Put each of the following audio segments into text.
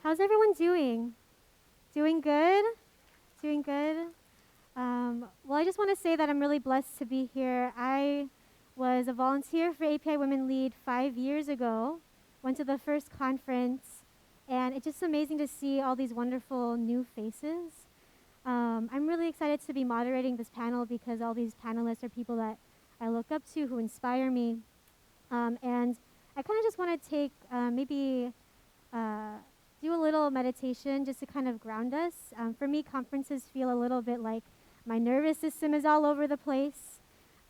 How's everyone doing? Doing good? Doing good? Well, I just want to say that I'm really blessed to be here. I was a volunteer for API Women Lead 5 years ago, went to the first conference, and it's just amazing to see all these wonderful new faces. I'm really excited to be moderating this panel because all these panelists are people that I look up to who inspire me. And I kind of just want to take maybe do a little meditation just to kind of ground us. For me, conferences feel a little bit like my nervous system is all over the place.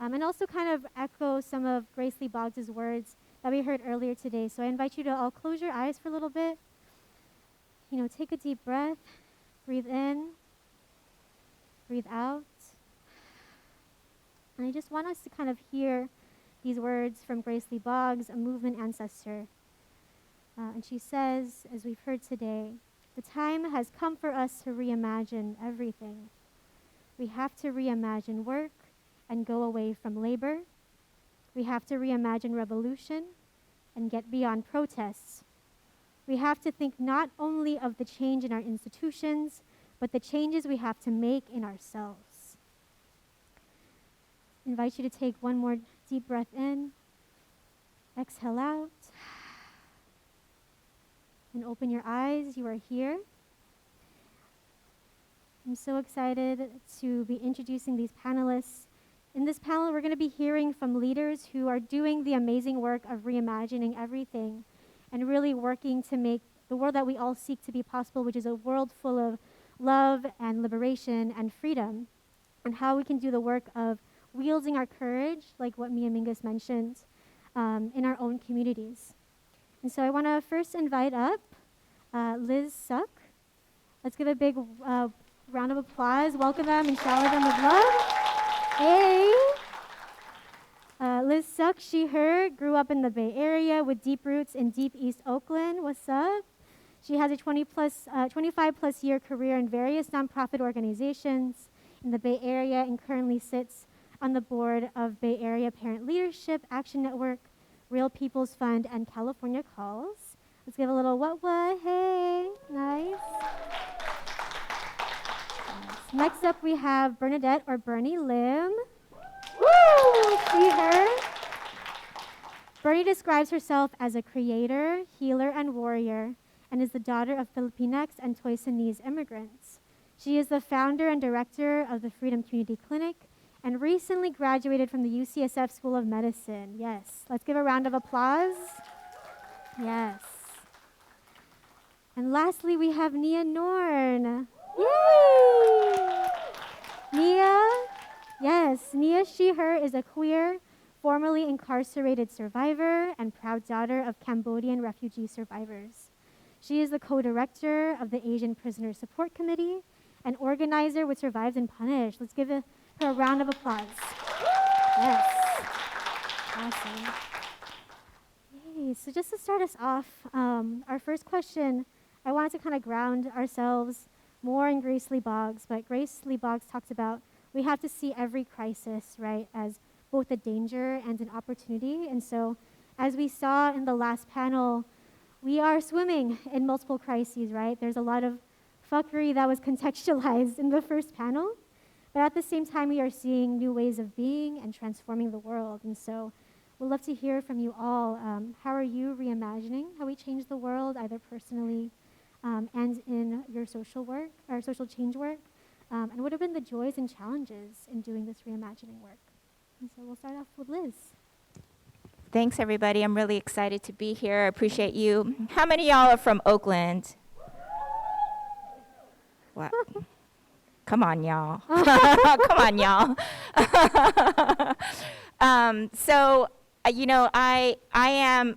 And also kind of echo some of Grace Lee Boggs' words that we heard earlier today. So I invite you to all close your eyes for a little bit. You know, take a deep breath, breathe in, breathe out. And I just want us to kind of hear these words from Grace Lee Boggs, a movement ancestor. And she says, as we've heard today, the time has come for us to reimagine everything. We have to reimagine work and go away from labor. We have to reimagine revolution and get beyond protests. We have to think not only of the change in our institutions, but the changes we have to make in ourselves. I invite you to take one more deep breath in, exhale out, and open your eyes. You are here. I'm so excited to be introducing these panelists. In this panel, we're going to be hearing from leaders who are doing the amazing work of reimagining everything and really working to make the world that we all seek to be possible, which is a world full of love and liberation and freedom, and how we can do the work of wielding our courage, like what Mia Mingus mentioned, in our own communities. And so I want to first invite up Liz Suck. Let's give a big round of applause. Welcome them and shower them with love. Hey! Liz Suck, she, her, grew up in the Bay Area with deep roots in deep East Oakland. What's up? She has a 25 plus year career in various nonprofit organizations in the Bay Area and currently sits on the board of Bay Area Parent Leadership Action Network, Real People's Fund, and California Calls. Let's give a little what, hey, nice. Next up we have Bernadette or Bernie Lim. Woo, see her? Bernie describes herself as a creator, healer, and warrior, and is the daughter of Filipinx and Toisanese immigrants. She is the founder and director of the Freedom Community Clinic and recently graduated from the UCSF School of Medicine. Yes, let's give a round of applause. Yes. And lastly, we have Nia Norn. Yay! Nia, yes, Nia, she, her is a queer, formerly incarcerated survivor and proud daughter of Cambodian refugee survivors. She is the co-director of the Asian Prisoner Support Committee and organizer with Survived and Punished. Let's give her a round of applause. Yes. Awesome. Yay. So just to start us off, our first question, I wanted to kind of ground ourselves more in Grace Lee Boggs, but Grace Lee Boggs talks about we have to see every crisis, right, as both a danger and an opportunity. And so as we saw in the last panel, we are swimming in multiple crises, right? There's a lot of fuckery that was contextualized in the first panel, but at the same time, we are seeing new ways of being and transforming the world. And so we'd love to hear from you all. How are you reimagining how we change the world, either personally and in your social work, or social change work? And what have been the joys and challenges in doing this reimagining work? And so we'll start off with Liz. Thanks, everybody. I'm really excited to be here. I appreciate you. How many of y'all are from Oakland? What? Come on, y'all. Come on, y'all.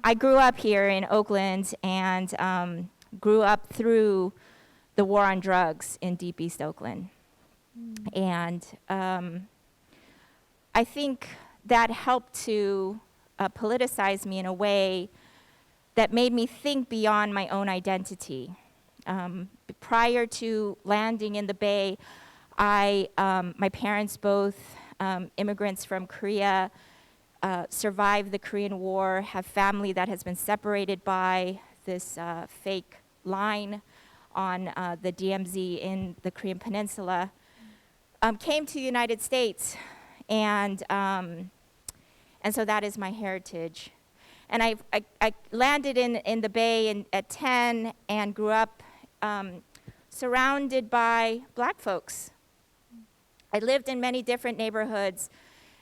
I grew up here in Oakland and grew up through the war on drugs in deep East Oakland. And I think that helped to politicize me in a way that made me think beyond my own identity. Prior to landing in the Bay, my parents, both immigrants from Korea, survived the Korean War, have family that has been separated by this fake line on the DMZ in the Korean Peninsula, came to the United States, and so that is my heritage. And I landed in the Bay at 10 and grew up surrounded by black folks. I lived in many different neighborhoods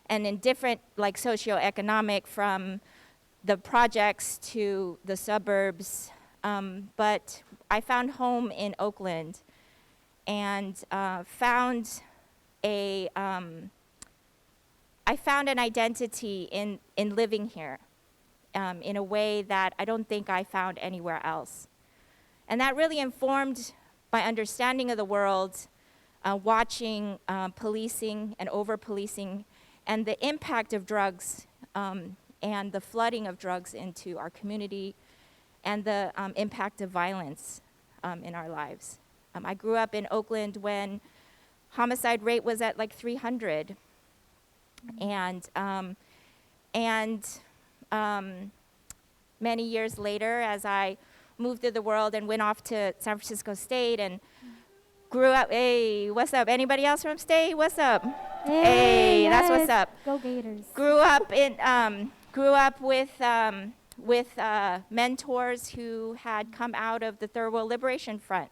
and in different, like, socioeconomic, from the projects to the suburbs. But I found home in Oakland and found an identity in living here in a way that I don't think I found anywhere else. And that really informed my understanding of the world, watching policing and over-policing and the impact of drugs and the flooding of drugs into our community and the impact of violence in our lives. I grew up in Oakland when homicide rate was at like 300. Many years later, as I moved through the world and went off to San Francisco State and grew up, hey, what's up? Anybody else from State? What's up? Hey, yes. that's what's up. Go Gators. Grew up with mentors who had come out of the Third World Liberation Front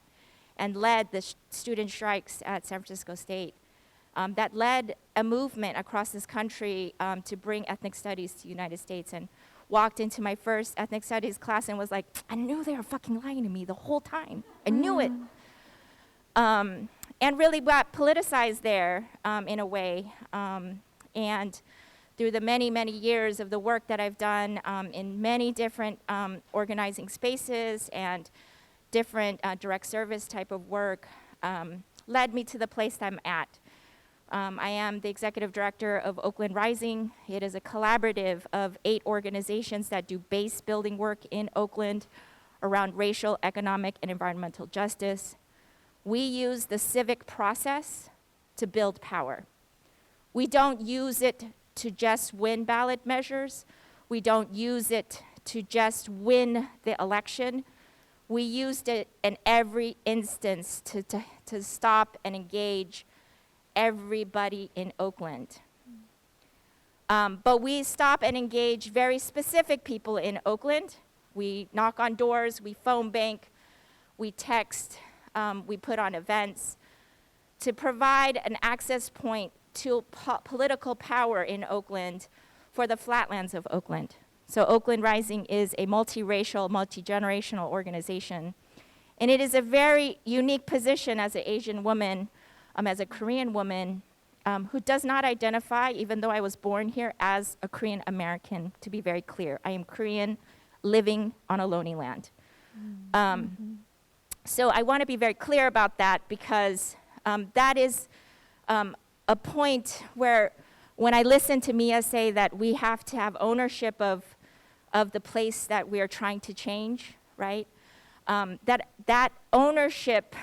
and led the student strikes at San Francisco State. That led a movement across this country to bring ethnic studies to the United States, and walked into my first ethnic studies class and was like, I knew they were fucking lying to me the whole time. I knew it. And really got politicized there in a way. And through the many, many years of the work that I've done in many different organizing spaces and different direct service type of work, led me to the place I'm at. I am the executive director of Oakland Rising. It is a collaborative of 8 organizations that do base building work in Oakland around racial, economic, and environmental justice. We use the civic process to build power. We don't use it to just win ballot measures. We don't use it to just win the election. We used it in every instance to stop and engage everybody in Oakland. But we stop and engage very specific people in Oakland. We knock on doors, we phone bank, we text, we put on events to provide an access point to political power in Oakland for the flatlands of Oakland. So Oakland Rising is a multiracial, multi-generational organization. And it is a very unique position as an Asian woman, as a Korean woman, who does not identify, even though I was born here, as a Korean American, to be very clear. I am Korean living on Ohlone land. So I want to be very clear about that, because that is a point where when I listen to Mia say that we have to have ownership of the place that we are trying to change, right? That ownership,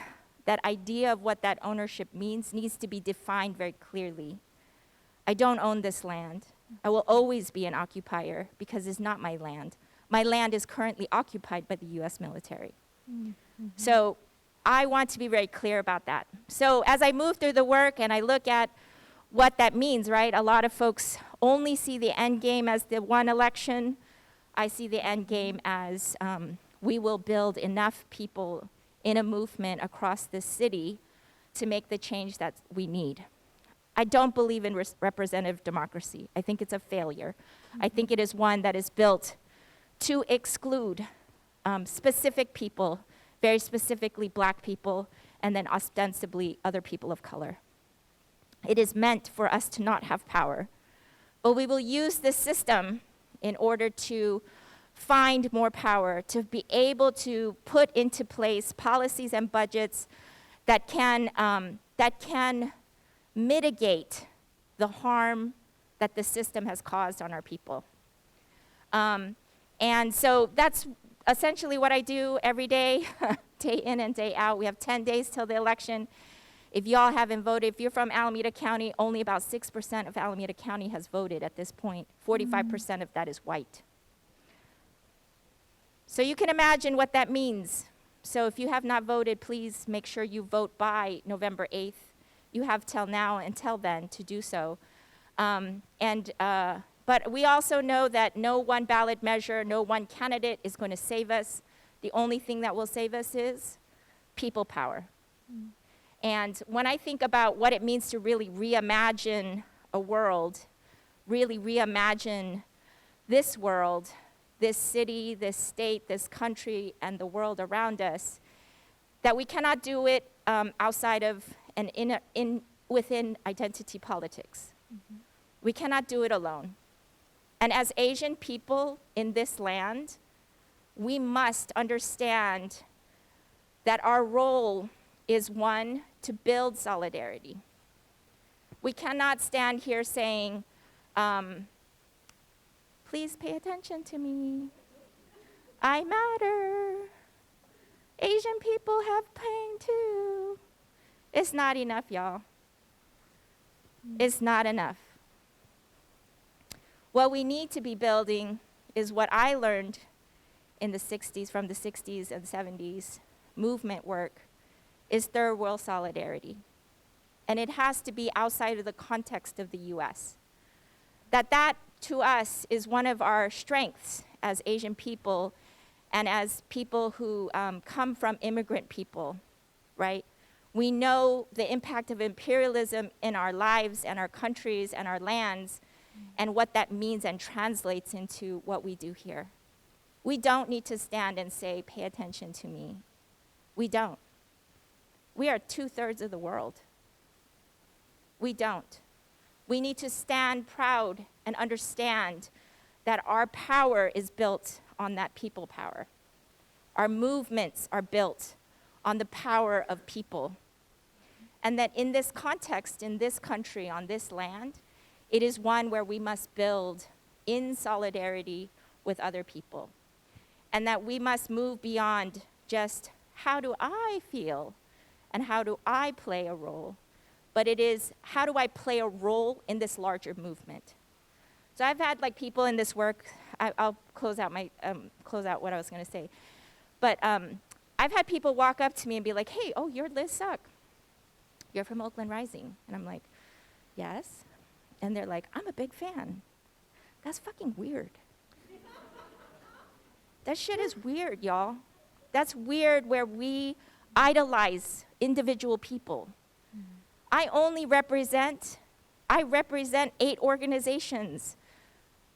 that idea of what that ownership means, needs to be defined very clearly. I don't own this land. I will always be an occupier because it's not my land. My land is currently occupied by the US military. So I want to be very clear about that. So as I move through the work and I look at what that means, right? A lot of folks only see the end game as the one election. I see the end game as we will build enough people in a movement across this city to make the change that we need. I don't believe in representative democracy. I think it's a failure. I think it is one that is built to exclude specific people, very specifically black people, and then ostensibly other people of color. It is meant for us to not have power. But we will use this system in order to find more power, to be able to put into place policies and budgets that can mitigate the harm that the system has caused on our people. And so that's essentially what I do every day, day in and day out. We have 10 days till the election. If y'all haven't voted, if you're from Alameda County, only about 6% of Alameda County has voted at this point. 45% of that is white. So you can imagine what that means. So if you have not voted, please make sure you vote by November 8th. You have till now until then to do so. But we also know that no one ballot measure, no one candidate is going to save us. The only thing that will save us is people power. And when I think about what it means to really reimagine a world, really reimagine this world, this city, this state, this country, and the world around us, that we cannot do it outside of and within identity politics. We cannot do it alone. And as Asian people in this land, we must understand that our role is one to build solidarity. We cannot stand here saying, please pay attention to me. I matter. Asian people have pain too. It's not enough, y'all. It's not enough. What we need to be building is what I learned in the 60s, from the 60s and 70s movement work, is third world solidarity. And it has to be outside of the context of the US. That to us is one of our strengths as Asian people and as people who come from immigrant people, right? We know the impact of imperialism in our lives and our countries and our lands, and what that means and translates into what we do here. We don't need to stand and say, pay attention to me. We don't. We are 2/3 of the world. We don't. We need to stand proud and understand that our power is built on that people power. Our movements are built on the power of people. And that in this context, in this country, on this land, it is one where we must build in solidarity with other people. And that we must move beyond just how do I feel and how do I play a role, but it is how do I play a role in this larger movement. So I've had like people in this work, I'll close out what I was going to say. But I've had people walk up to me and be like, hey, oh, you're Liz Suck. You're from Oakland Rising. And I'm like, yes. And they're like, I'm a big fan. That's fucking weird. That shit is weird, y'all. That's weird where we idolize individual people. I represent 8 organizations.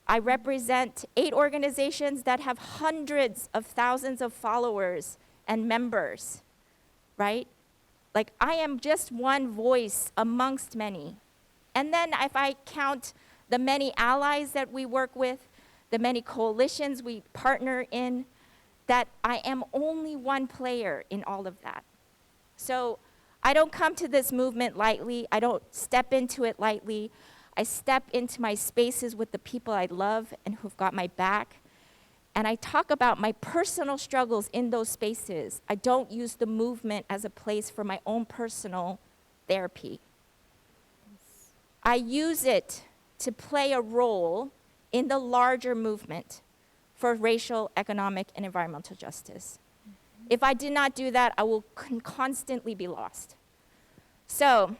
I represent 8 organizations that have hundreds of thousands of followers and members, right? Like, I am just one voice amongst many. And then if I count the many allies that we work with, the many coalitions we partner in, that I am only one player in all of that. So I don't come to this movement lightly. I don't step into it lightly. I step into my spaces with the people I love and who've got my back. And I talk about my personal struggles in those spaces. I don't use the movement as a place for my own personal therapy. I use it to play a role in the larger movement for racial, economic, and environmental justice. If I did not do that, I will constantly be lost. So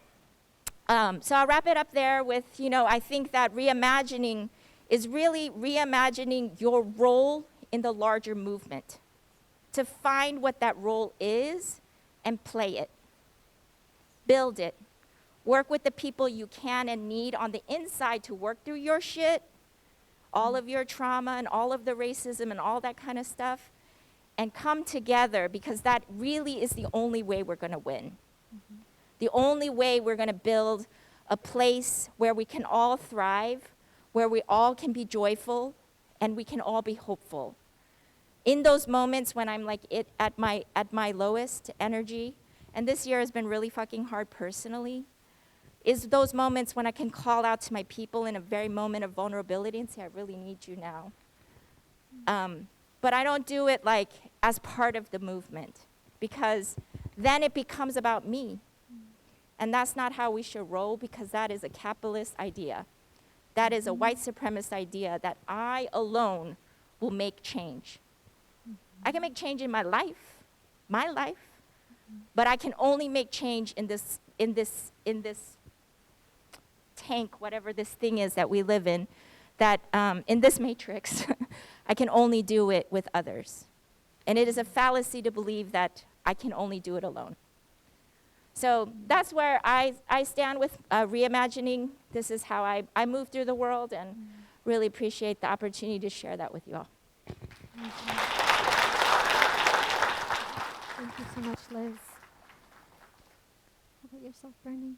I'll wrap it up there with, I think that reimagining is really reimagining your role in the larger movement, to find what that role is and play it, build it, work with the people you can and need on the inside to work through your shit, all of your trauma and all of the racism and all that kind of stuff, and come together, because that really is the only way we're going to win. The only way we're going to build a place where we can all thrive, where we all can be joyful, and we can all be hopeful. In those moments when I'm like at my lowest energy, and this year has been really fucking hard personally, is those moments when I can call out to my people in a very moment of vulnerability and say, I really need you now. But I don't do it like as part of the movement, because then it becomes about me. And that's not how we should roll, because that is a capitalist idea. That is a white supremacist idea that I alone will make change. I can make change in my life, my life, but I can only make change in this tank, whatever this thing is that we live in, that in this matrix, I can only do it with others. And it is a fallacy to believe that I can only do it alone. So that's where I stand with reimagining. This is how I move through the world, and really appreciate the opportunity to share that with you all. Thank you so much, Liz. How about yourself, Bernie?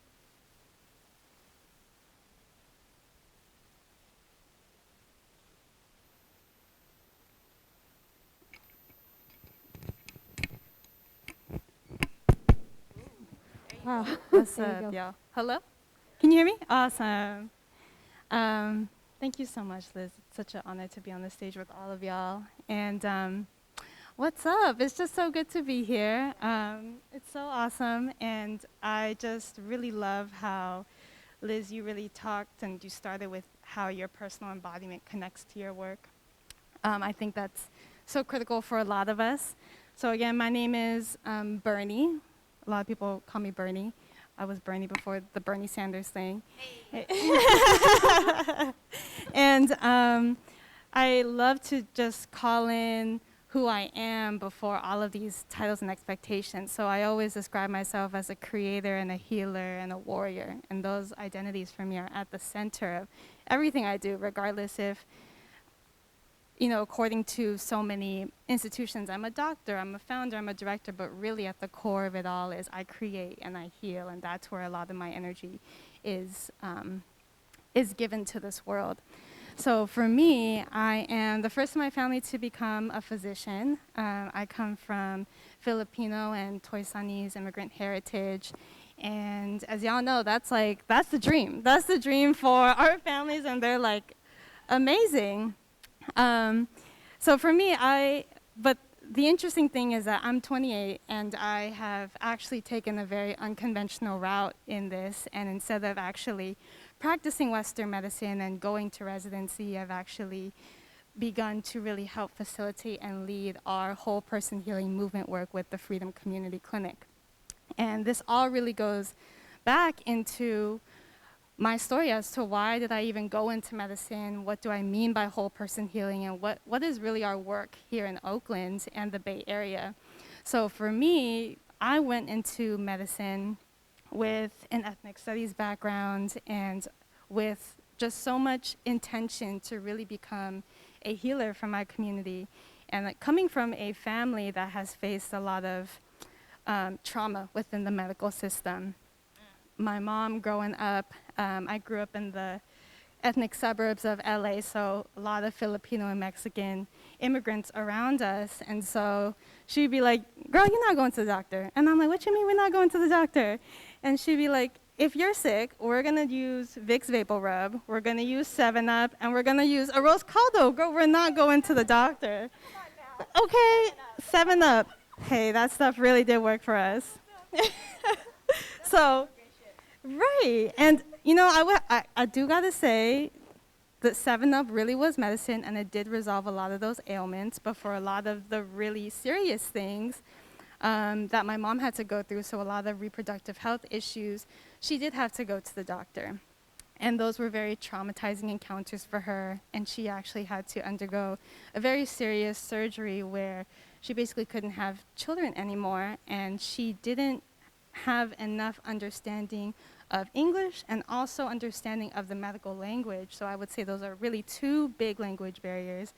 Wow. What's There you up, go. y'all? Hello? Can you hear me? Awesome. Thank you so much, Liz. It's such an honor to be on the stage with all of y'all. And what's up? It's just so good to be here. It's so awesome. And I just really love how, Liz, you really talked and you started with how your personal embodiment connects to your work. I think that's so critical for a lot of us. So again, my name is Bernie. A lot of people call me Bernie. I was Bernie before the Bernie Sanders thing. And I love to just call in who I am before all of these titles and expectations. So I always describe myself as a creator and a healer and a warrior. And those identities for me are at the center of everything I do, regardless if, you know, according to so many institutions, I'm a doctor, I'm a founder, I'm a director, but really at the core of it all is I create and I heal, and that's where a lot of my energy is given to this world. So for me, I am the first in my family to become a physician. I come from Filipino and Toisanese immigrant heritage. And as y'all know, that's the dream. That's the dream for our families, and they're like amazing. So for me, but the interesting thing is that I'm 28 and I have actually taken a very unconventional route in this, and instead of actually practicing Western medicine and going to residency, I've actually begun to really help facilitate and lead our whole person healing movement work with the Freedom Community Clinic. And this all really goes back into my story as to why did I even go into medicine, what do I mean by whole person healing, and what is really our work here in Oakland and the Bay Area. So for me, I went into medicine with an ethnic studies background and with just so much intention to really become a healer for my community. And coming from a family that has faced a lot of trauma within the medical system. My mom growing up, I grew up in the ethnic suburbs of LA, so a lot of Filipino and Mexican immigrants around us. And so she'd be like, girl, you're not going to the doctor. And I'm like, what you mean we're not going to the doctor? And she'd be like, if you're sick, we're gonna use Vicks Vapor Rub, we're gonna use 7-Up, and we're gonna use a Rose Caldo. Girl, we're not going to the doctor. Okay, 7-Up. Hey, that stuff really did work for us. So, right, and you know, I do gotta say that 7-Up really was medicine, and it did resolve a lot of those ailments, but for a lot of the really serious things that my mom had to go through, so a lot of reproductive health issues, she did have to go to the doctor. And those were very traumatizing encounters for her, and she actually had to undergo a very serious surgery where she basically couldn't have children anymore, and she didn't have enough understanding of English and also understanding of the medical language. So I would say those are really two big language barriers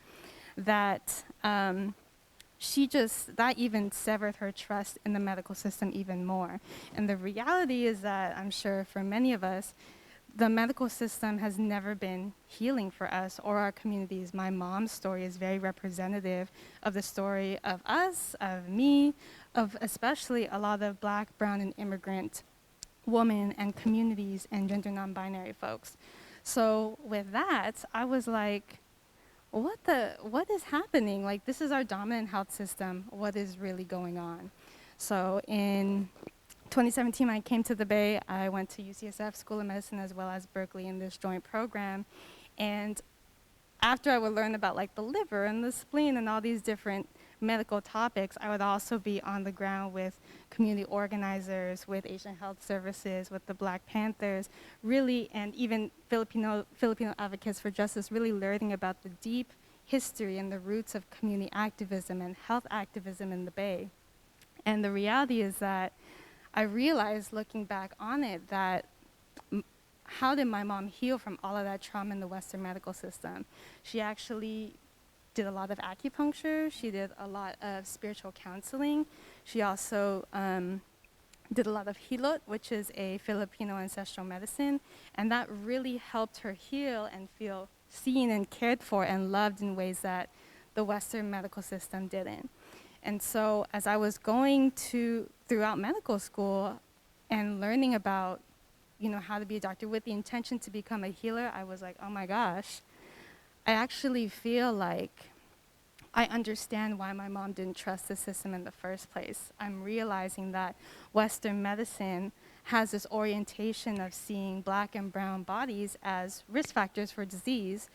that that even severed her trust in the medical system even more. And the reality is that I'm sure for many of us, the medical system has never been healing for us or our communities. My mom's story is very representative of the story of us, of me, of especially a lot of Black, brown, and immigrant women and communities and gender non-binary folks. So with that, I was like, what is happening? Like, this is our dominant health system. What is really going on? So in 2017, when I came to the Bay, I went to UCSF School of Medicine as well as Berkeley in this joint program. And after I would learn about like the liver and the spleen and all these different medical topics, I would also be on the ground with community organizers, with Asian Health Services, with the Black Panthers, really, and even Filipino advocates for justice, really learning about the deep history and the roots of community activism and health activism in the Bay. And the reality is that I realized looking back on it that how did my mom heal from all of that trauma in the Western medical system? She actually did a lot of acupuncture. She did a lot of spiritual counseling. She also did a lot of hilot, which is a Filipino ancestral medicine. And that really helped her heal and feel seen and cared for and loved in ways that the Western medical system didn't. And so as I was going throughout medical school and learning about, how to be a doctor with the intention to become a healer, I was like, oh my gosh, I actually feel like I understand why my mom didn't trust the system in the first place. I'm realizing that Western medicine has this orientation of seeing Black and brown bodies as risk factors for disease,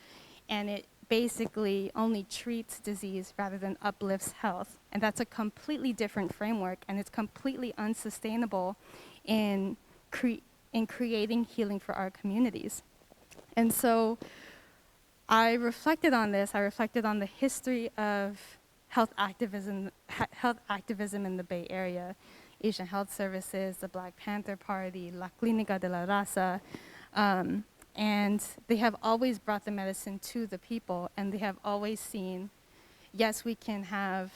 and it basically only treats disease rather than uplifts health. And that's a completely different framework, and it's completely unsustainable in creating healing for our communities. And so I reflected on this. I reflected on the history of health activism in the Bay Area, Asian Health Services, the Black Panther Party, La Clínica de la Raza, and they have always brought the medicine to the people, and they have always seen, yes, we can have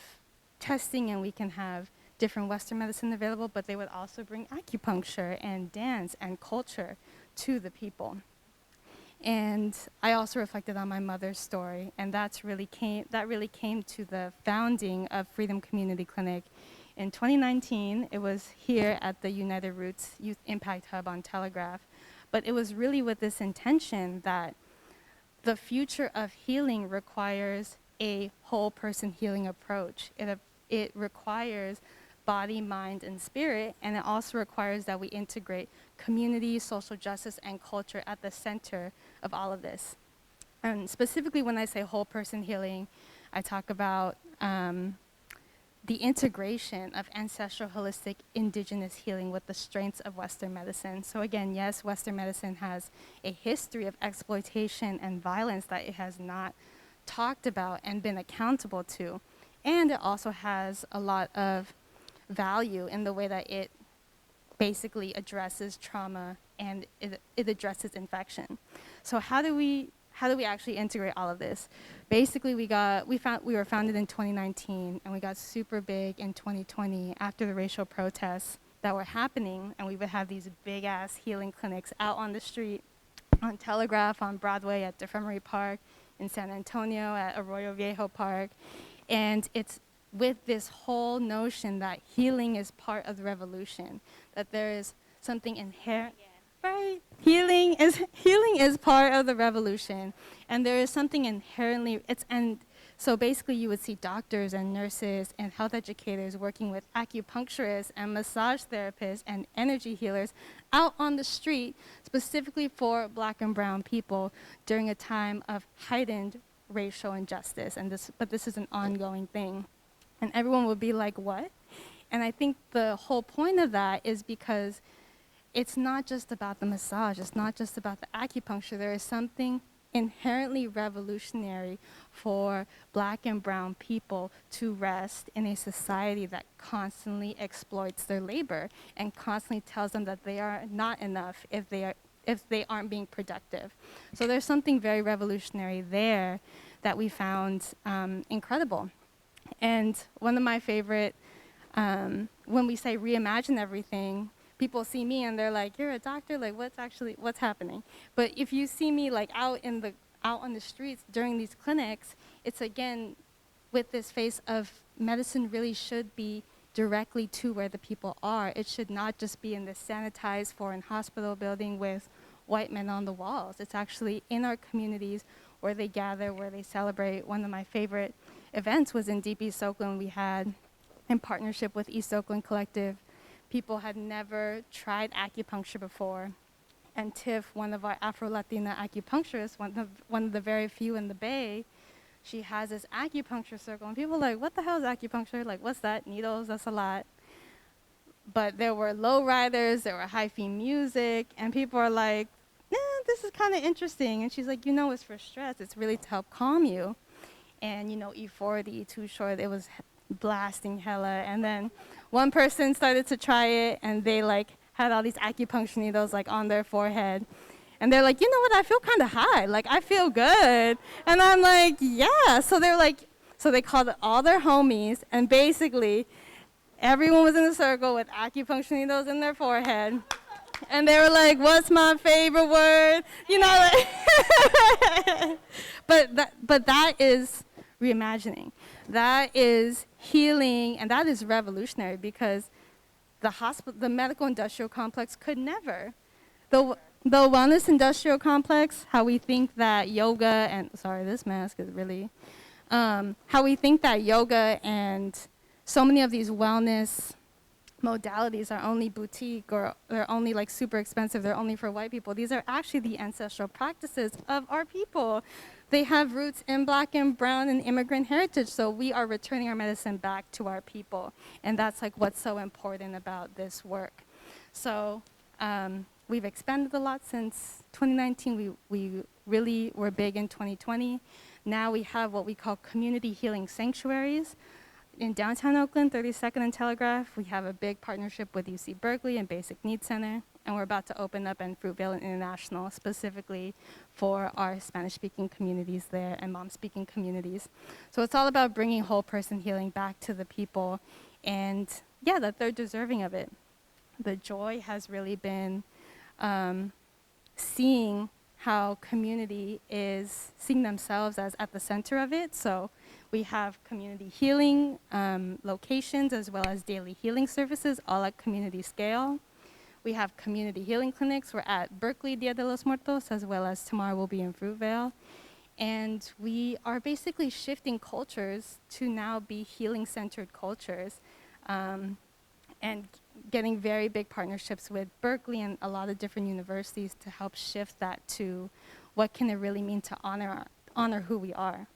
testing and we can have different Western medicine available, but they would also bring acupuncture and dance and culture to the people. And I also reflected on my mother's story, and that really came to the founding of Freedom Community Clinic. In 2019, it was here at the United Roots Youth Impact Hub on Telegraph, but it was really with this intention that the future of healing requires a whole person healing approach. It requires body, mind, and spirit, and it also requires that we integrate community, social justice, and culture at the center of all of this. And specifically when I say whole person healing, I talk about the integration of ancestral, holistic, indigenous healing with the strengths of Western medicine. So again, yes, Western medicine has a history of exploitation and violence that it has not talked about and been accountable to. And it also has a lot of value in the way that it basically addresses trauma and it addresses infection. So how do we actually integrate all of this? Basically, we were founded in 2019, and we got super big in 2020 after the racial protests that were happening, and we would have these big ass healing clinics out on the street, on Telegraph, on Broadway, at Defremery Park, in San Antonio, at Arroyo Viejo Park, and it's with this whole notion that healing is part of the revolution, that there is something inherent. Right. Healing is part of the revolution, and there is something inherently so basically you would see doctors and nurses and health educators working with acupuncturists and massage therapists and energy healers out on the street specifically for Black and brown people during a time of heightened racial injustice, but this is an ongoing thing. And everyone would be like, what? And I think the whole point of that is because it's not just about the massage, it's not just about the acupuncture. There is something inherently revolutionary for Black and brown people to rest in a society that constantly exploits their labor and constantly tells them that they are not enough if they aren't being productive. So there's something very revolutionary there that we found incredible. And one of my favorite, when we say reimagine everything, people see me and they're like, you're a doctor? Like, what's happening? But if you see me like out on the streets during these clinics, it's again with this face of medicine really should be directly to where the people are. It should not just be in this sanitized foreign hospital building with white men on the walls. It's actually in our communities where they gather, where they celebrate. One of my favorite events was in Deep East Oakland. We had, in partnership with East Oakland Collective, people had never tried acupuncture before. And Tiff, one of our Afro-Latina acupuncturists, one of the very few in the Bay, she has this acupuncture circle. And people are like, what the hell is acupuncture? Like, what's that? Needles, that's a lot. But there were low riders, there were hi-fi music, and people are like, this is kind of interesting. And she's like, it's for stress. It's really to help calm you. And, eat 40, eat too short. It was blasting hella. And then one person started to try it, and they, like, had all these acupuncture needles, like, on their forehead. And they're like, you know what, I feel kind of high. Like, I feel good. And I'm like, yeah. So they're like, so they called all their homies, and basically everyone was in a circle with acupuncture needles in their forehead. And they were like, what's my favorite word? Like, but that is reimagining. That is healing, and that is revolutionary because the medical industrial complex could never. The wellness industrial complex, how we think that yoga and, sorry, this mask is really, how we think that yoga and so many of these wellness modalities are only boutique or they're only like super expensive, they're only for white people. These are actually the ancestral practices of our people. They have roots in Black and brown and immigrant heritage, so we are returning our medicine back to our people. And that's like what's so important about this work. So we've expanded a lot since 2019. We really were big in 2020. Now we have what we call community healing sanctuaries. In downtown Oakland, 32nd and Telegraph, we have a big partnership with UC Berkeley and Basic Needs Center, and we're about to open up in Fruitvale and International specifically for our Spanish-speaking communities there and mom-speaking communities. So it's all about bringing whole person healing back to the people, and yeah, that they're deserving of it. The joy has really been seeing how community is seeing themselves as at the center of it. So we have community healing locations as well as daily healing services, all at community scale. We have community healing clinics. We're at Berkeley Dia de los Muertos, as well as tomorrow we'll be in Fruitvale. And we are basically shifting cultures to now be healing-centered cultures, and getting very big partnerships with Berkeley and a lot of different universities to help shift that to what can it really mean to honor who we are.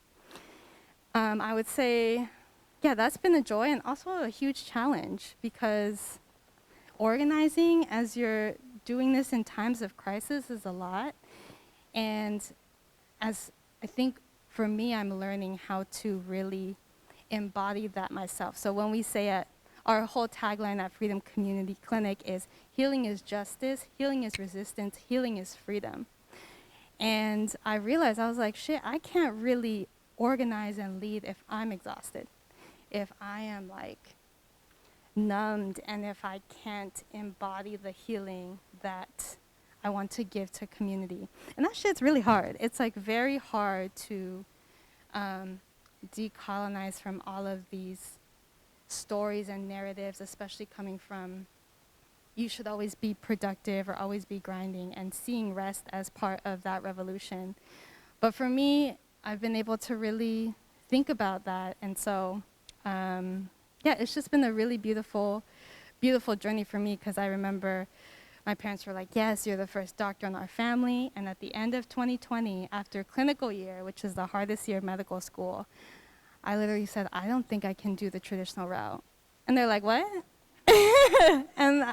I would say, yeah, that's been a joy and also a huge challenge because organizing as you're doing this in times of crisis is a lot. And as I think for me, I'm learning how to really embody that myself. So when we say at our whole tagline at Freedom Community Clinic is healing is justice, healing is resistance, healing is freedom. And I realized, I was like, shit, I can't really organize and lead if I'm exhausted, if I am like numbed, and if I can't embody the healing that I want to give to community. And that shit's really hard. It's like very hard to decolonize from all of these stories and narratives, especially coming from you should always be productive or always be grinding, and seeing rest as part of that revolution. But for me, I've been able to really think about that. And so, yeah, it's just been a really beautiful, beautiful journey for me, because I remember my parents were like, yes, you're the first doctor in our family. And at the end of 2020, after clinical year, which is the hardest year of medical school, I literally said, I don't think I can do the traditional route. And they're like, what? And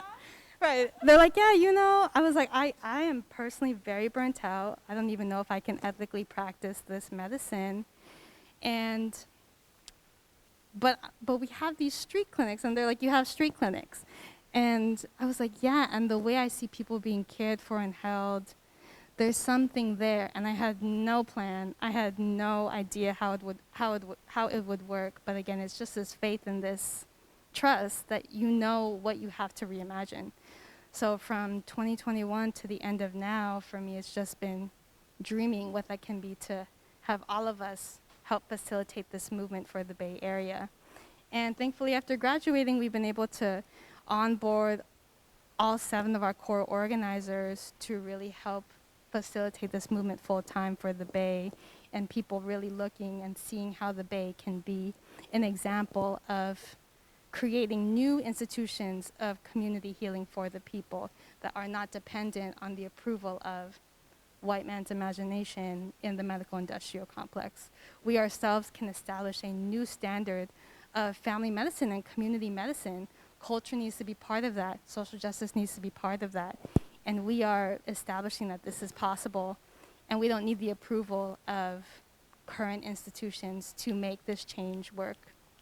right, they're like, yeah, I was like, I am personally very burnt out. I don't even know if I can ethically practice this medicine. And but we have these street clinics, and they're like, you have street clinics. And I was like, yeah, and the way I see people being cared for and held, there's something there. And I had no plan. I had no idea how it would work. But again, it's just this faith and this trust that you know what you have to reimagine. So from 2021 to the end of now, for me, it's just been dreaming what that can be to have all of us help facilitate this movement for the Bay Area. And thankfully, after graduating, we've been able to onboard all 7 of our core organizers to really help facilitate this movement full time for the Bay, and people really looking and seeing how the Bay can be an example of creating new institutions of community healing for the people that are not dependent on the approval of white man's imagination in the medical industrial complex. We ourselves can establish a new standard of family medicine and community medicine. Culture needs to be part of that. Social justice needs to be part of that. And we are establishing that this is possible. And we don't need the approval of current institutions to make this change work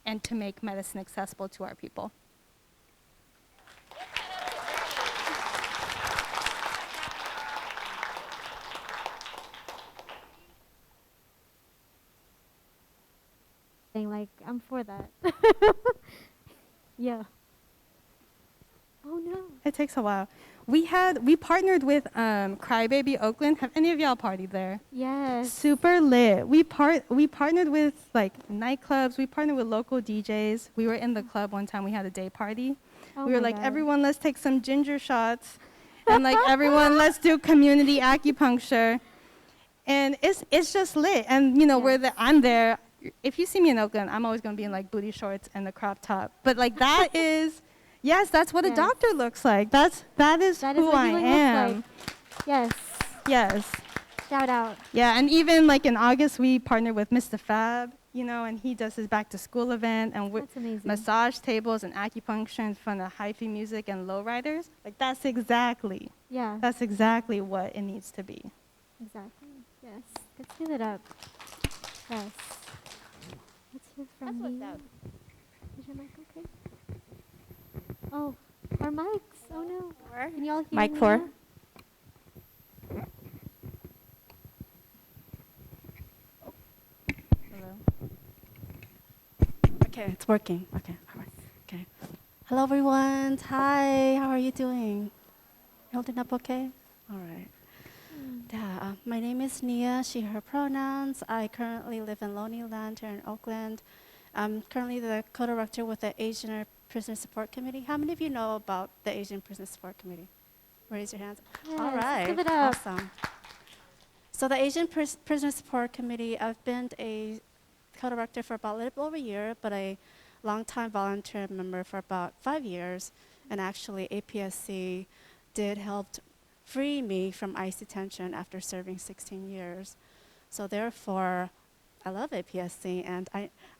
and to make medicine accessible to our people. Saying like, I'm for that. Yeah. Oh no. It takes a while. We partnered with Crybaby Oakland. Have any of y'all partied there? Yes. Super lit. We partnered with like nightclubs. We partnered with local DJs. We were in the club one time. We had a day party. Oh We were my like, God. everyone, let's take some ginger shots, and like everyone, let's do community acupuncture, and it's just lit. And you know, I'm there. If you see me in Oakland, I'm always gonna be in like booty shorts and the crop top. But like that is, yes, that's what a Yes. doctor looks like. That is That is who what I healing am. looks like. Yes. Yes. Shout out. Yeah, and even like in August, we partnered with Mr. Fab, you know, and he does his back to school event and That's amazing. massage tables and acupuncture in front of hyphy music and lowriders. Like that's exactly Yeah. what it needs to be. Exactly. Yes. Let's give it up. Yes. Let's hear from That's what's me. up. Is your mic okay? Oh, our mics. Oh no. Can y'all hear Mic me 4. now? Hello. Okay, it's working. Okay, all right. Okay. Hello, everyone. Hi, how are you doing? Holding up okay? All right. Yeah, my name is Nia, she, her pronouns. I currently live in Lonely Land here in Oakland. I'm currently the co-director with the Asian Prisoner Support Committee. How many of you know about the Asian Prisoner Support Committee? Raise your hands. Yes, All let's right, give it up. awesome. So the Asian Prisoner Support Committee, I've been a co-director for about a little over a year, but a longtime volunteer member for about 5 years. And actually, APSC did help free me from ICE detention after serving 16 years. So therefore, I love APSC, and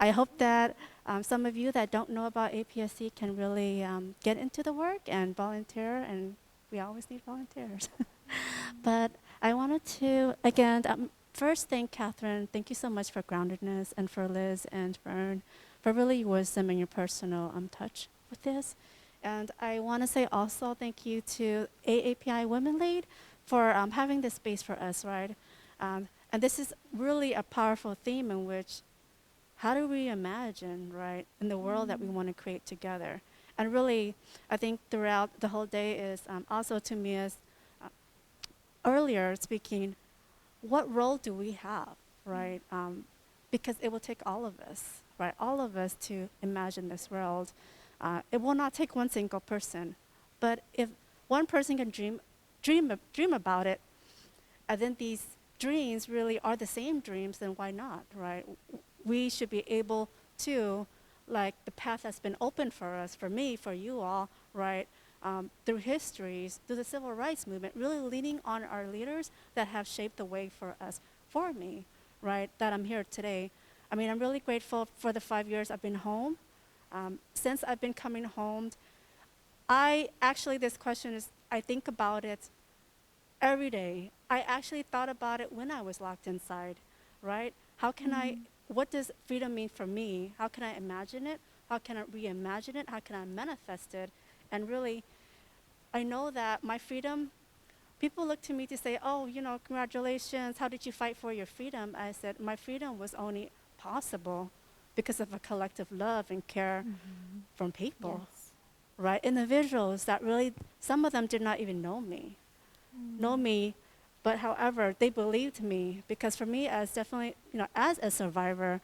I hope that some of you that don't know about APSC can really get into the work and volunteer, and we always need volunteers. But I wanted to, again, first thank Catherine. Thank you so much for groundedness, and for Liz and Fern for really your wisdom and your personal touch with this. And I want to say also thank you to AAPI Women Lead for having this space for us, right? And this is really a powerful theme in which, how do we imagine, right, in the world that we want to create together? And really, I think throughout the whole day is also to me as earlier speaking, what role do we have, right? Because it will take all of us, right? All of us to imagine this world. It will not take one single person, but if one person can dream about it, and then these dreams really are the same dreams, then why not, right? We should be able to, like the path that's been opened for us, for me, for you all, right? Through histories, through the civil rights movement, really leaning on our leaders that have shaped the way for us, for me, right? That I'm here today. I mean, I'm really grateful for the 5 years I've been home. Since I've been coming home, this question is, I think about it every day. I actually thought about it when I was locked inside, right? How can what does freedom mean for me? How can I imagine it? How can I reimagine it? How can I manifest it? And really, I know that my freedom, people look to me to say, oh, you know, congratulations, how did you fight for your freedom? I said, my freedom was only possible because of a collective love and care from people, right? Individuals that really, some of them did not even know me, but however, they believed me, because for me, as definitely, you know, as a survivor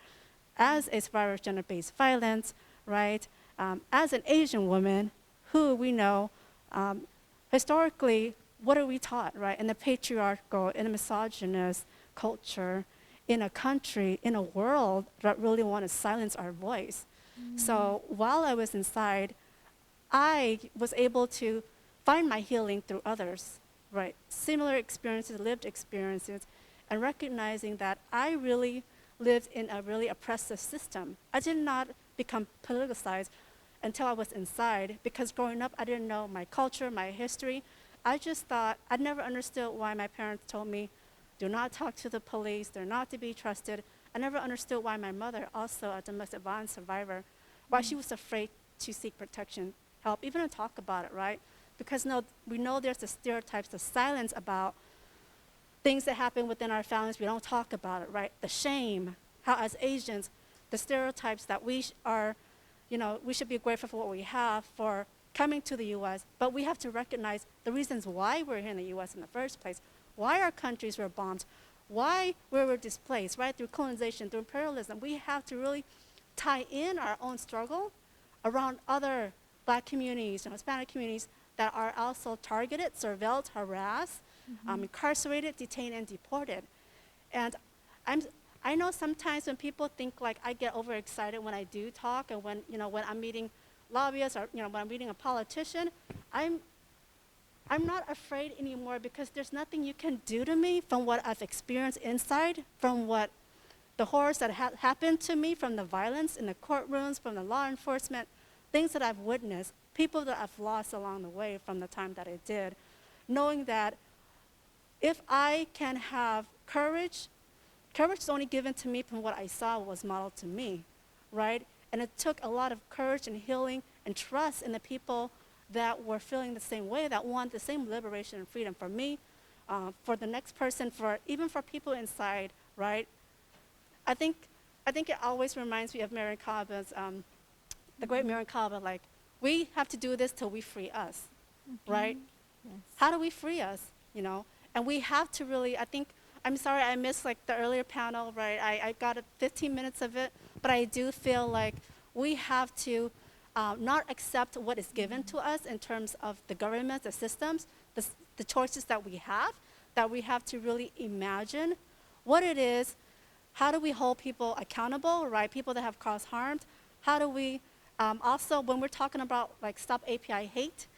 of gender-based violence, right? As an Asian woman, who we know, historically, what are we taught, right? In the patriarchal, in a misogynist culture, in a country, in a world that really want to silence our voice. So while I was inside, I was able to find my healing through others, right? Similar experiences, lived experiences, and recognizing that I really lived in a really oppressive system. I did not become politicized until I was inside, because growing up, I didn't know my culture, my history. I just thought, I never understood why my parents told me, do not talk to the police, they're not to be trusted. I never understood why my mother, also a domestic violence survivor, why she was afraid to seek protection, help, even to talk about it, right? Because no, we know there's the stereotypes, the silence about things that happen within our families, we don't talk about it, right? The shame, how as Asians, the stereotypes that we are, we should be grateful for what we have for coming to the US, but we have to recognize the reasons why we're here in the US in the first place, why our countries were bombed, why we were displaced, right? Through colonization, through imperialism. We have to really tie in our own struggle around other Black communities and Hispanic communities that are also targeted, surveilled, harassed, incarcerated, detained, and deported. And I know sometimes when people think like I get overexcited when I do talk, and when I'm meeting lobbyists, or when I'm meeting a politician, I'm not afraid anymore, because there's nothing you can do to me from what I've experienced inside, from what the horrors that happened to me, from the violence in the courtrooms, from the law enforcement, things that I've witnessed, people that I've lost along the way from the time that I did, knowing that if I can have courage, courage is only given to me from what I saw was modeled to me, right? And it took a lot of courage and healing and trust in the people that were feeling the same way, that want the same liberation and freedom for me, for the next person, even for people inside, right? I think it always reminds me of Marion Cobba's, the great Marion Cobba, like, we have to do this till we free us, right? Yes. How do we free us, And we have to really, I'm sorry I missed like the earlier panel, right? I got 15 minutes of it, but I do feel like we have to not accept what is given to us in terms of the government, the systems, the choices that we have to really imagine what it is. How do we hold people accountable, right? People that have caused harm. How do we also, when we're talking about like Stop API Hate,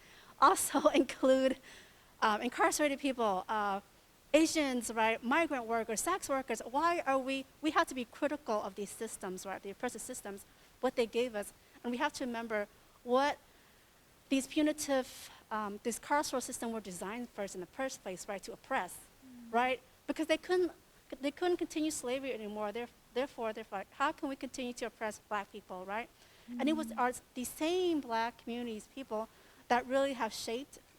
also include incarcerated people, Asians, right? Migrant workers, sex workers. Why are we have to be critical of these systems, right? The oppressive systems, what they gave us. And we have to remember what these punitive, this carceral system were designed first in the first place, right? To oppress, right? Because they couldn't continue slavery anymore. Therefore, like, how can we continue to oppress Black people, right? And it was these same Black communities, people, that really have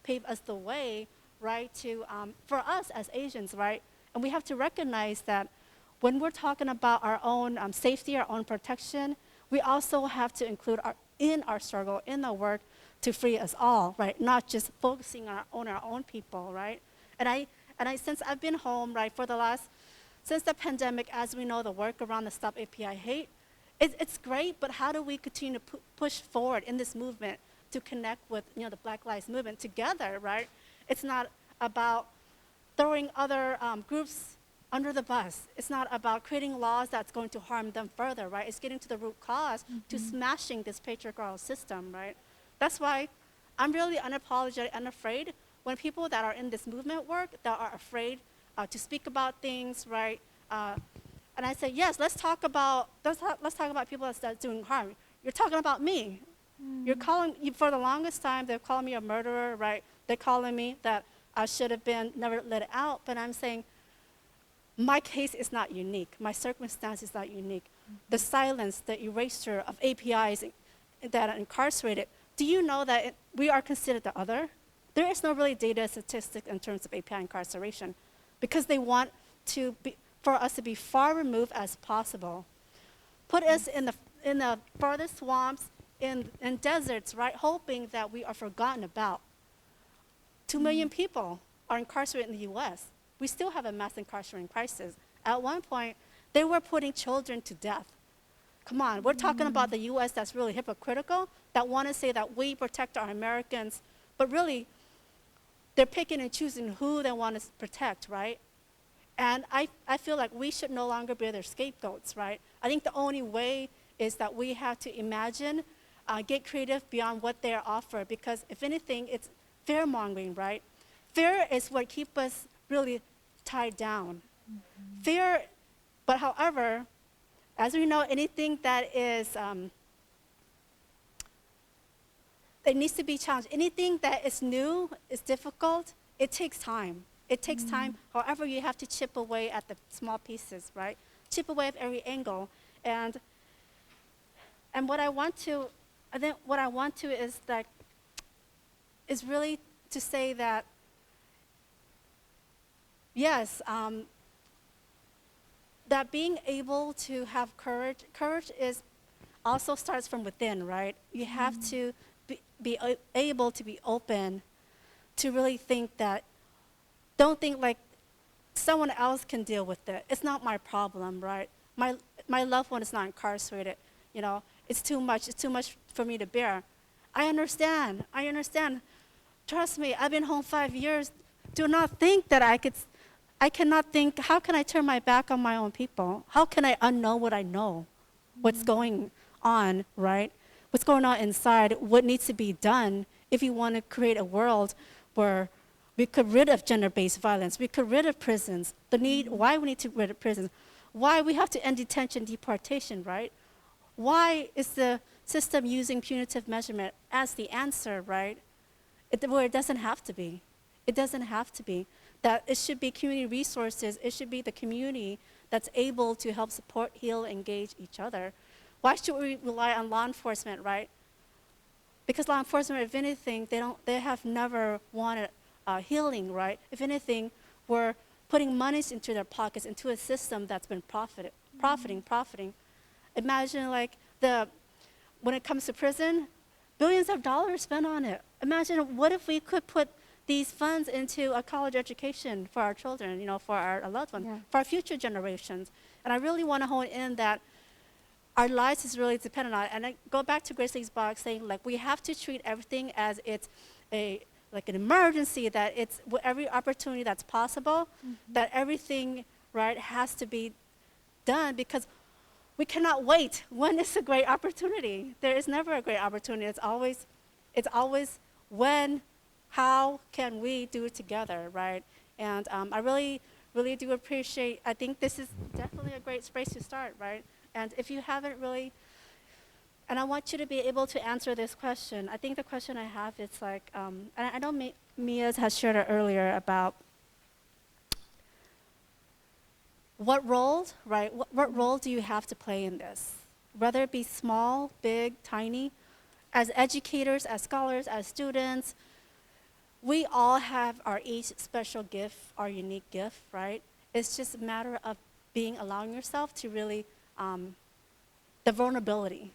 paved us the way, right, for us as Asians, right? And we have to recognize that when we're talking about our own safety, our own protection, we also have to include in our struggle, in the work, to free us all, right? Not just focusing on our own people, right? And I since I've been home, right, since the pandemic, as we know, the work around the Stop API Hate, it's great, but how do we continue to push forward in this movement to connect with the Black Lives Movement together, right? It's not about throwing other groups under the bus. It's not about creating laws that's going to harm them further, right? It's getting to the root cause, to smashing this patriarchal system, right? That's why I'm really unapologetic, unafraid when people that are in this movement work, that are afraid to speak about things, right? And I say, yes, let's talk about people that's doing harm. You're talking about me. You're calling, for the longest time, they're calling me a murderer, right? They're calling me that I should have been never let out, but I'm saying, my case is not unique. My circumstance is not unique. The silence, the erasure of APIs that are incarcerated, do you know that we are considered the other? There is no really data statistic in terms of API incarceration, because they want for us to be far removed as possible. Put us in the farthest swamps, in deserts, right, hoping that we are forgotten about. 2 million people are incarcerated in the US. We still have a mass incarceration crisis. At one point, they were putting children to death. Come on, we're talking about the US that's really hypocritical, that want to say that we protect our Americans, but really, they're picking and choosing who they want to protect, right? And I feel like we should no longer be their scapegoats, right? I think the only way is that we have to imagine, get creative beyond what they're offered, because if anything, it's fear-mongering, right? Fear is what keeps us really tied down. Fear, but however, as we know, anything that is, it needs to be challenged. Anything that is new, is difficult, it takes time. It takes time. However, you have to chip away at the small pieces, right? Chip away at every angle. And what I want to, I think what I want to is that, is really to say that, yes, that being able to have courage is also starts from within, right? You have to be able to be open to really think that, don't think like someone else can deal with it. It's not my problem, right? My loved one is not incarcerated. You know, it's too much for me to bear. I understand. Trust me, I've been home 5 years. Do not think that I cannot think, how can I turn my back on my own people? How can I unknow what I know? What's going on, right? What's going on inside, what needs to be done if you want to create a world where we could rid of gender-based violence, we could rid of prisons, why we need to rid of prisons, why we have to end detention, deportation, right? Why is the system using punitive measurement as the answer, right? Where it doesn't have to be. It doesn't have to be. That it should be community resources, it should be the community that's able to help support, heal, engage each other. Why should we rely on law enforcement, right? Because law enforcement, if anything, they have never wanted healing, right? If anything, we're putting monies into their pockets, into a system that's been profiting. Imagine like when it comes to prison, billions of dollars spent on it. Imagine what if we could put these funds into a college education for our children, for our loved ones, for our future generations. And I really want to hone in that our lives is really dependent on it. And I go back to Grace Lee's box saying, like, we have to treat everything as it's like an emergency, that it's every opportunity that's possible, that everything, right, has to be done, because we cannot wait. When is a great opportunity? There is never a great opportunity. It's always when, how can we do it together, right? And I really, really do appreciate, I think this is definitely a great space to start, right? And if you haven't really, and I want you to be able to answer this question. I think the question I have is like, and I know Mia has shared it earlier about what role, right? What role do you have to play in this? Whether it be small, big, tiny, as educators, as scholars, as students, we all have our each special gift, our unique gift, right? It's just a matter of allowing yourself to really, the vulnerability.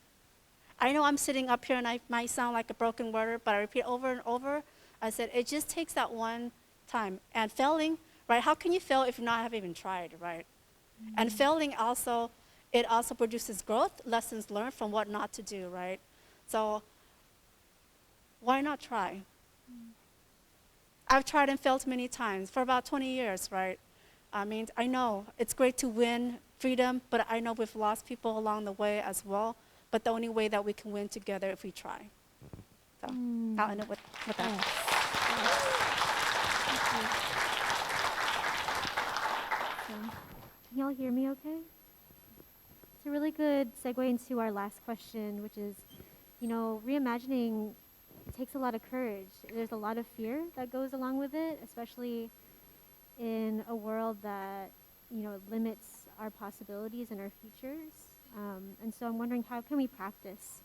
I know I'm sitting up here and I might sound like a broken word, but I repeat over and over. I said, it just takes that one time. And failing, right? How can you fail if you haven't even tried, right? And failing also, it also produces growth, lessons learned from what not to do, right? So why not try? I've tried and failed many times for about 20 years, right? I mean, I know it's great to win freedom, but I know we've lost people along the way as well. But the only way that we can win together if we try. So I'll end it with that. Can y'all hear me okay? It's a really good segue into our last question, which is, reimagining takes a lot of courage. There's a lot of fear that goes along with it, especially in a world that, limits our possibilities and our futures. And so I'm wondering, how can we practice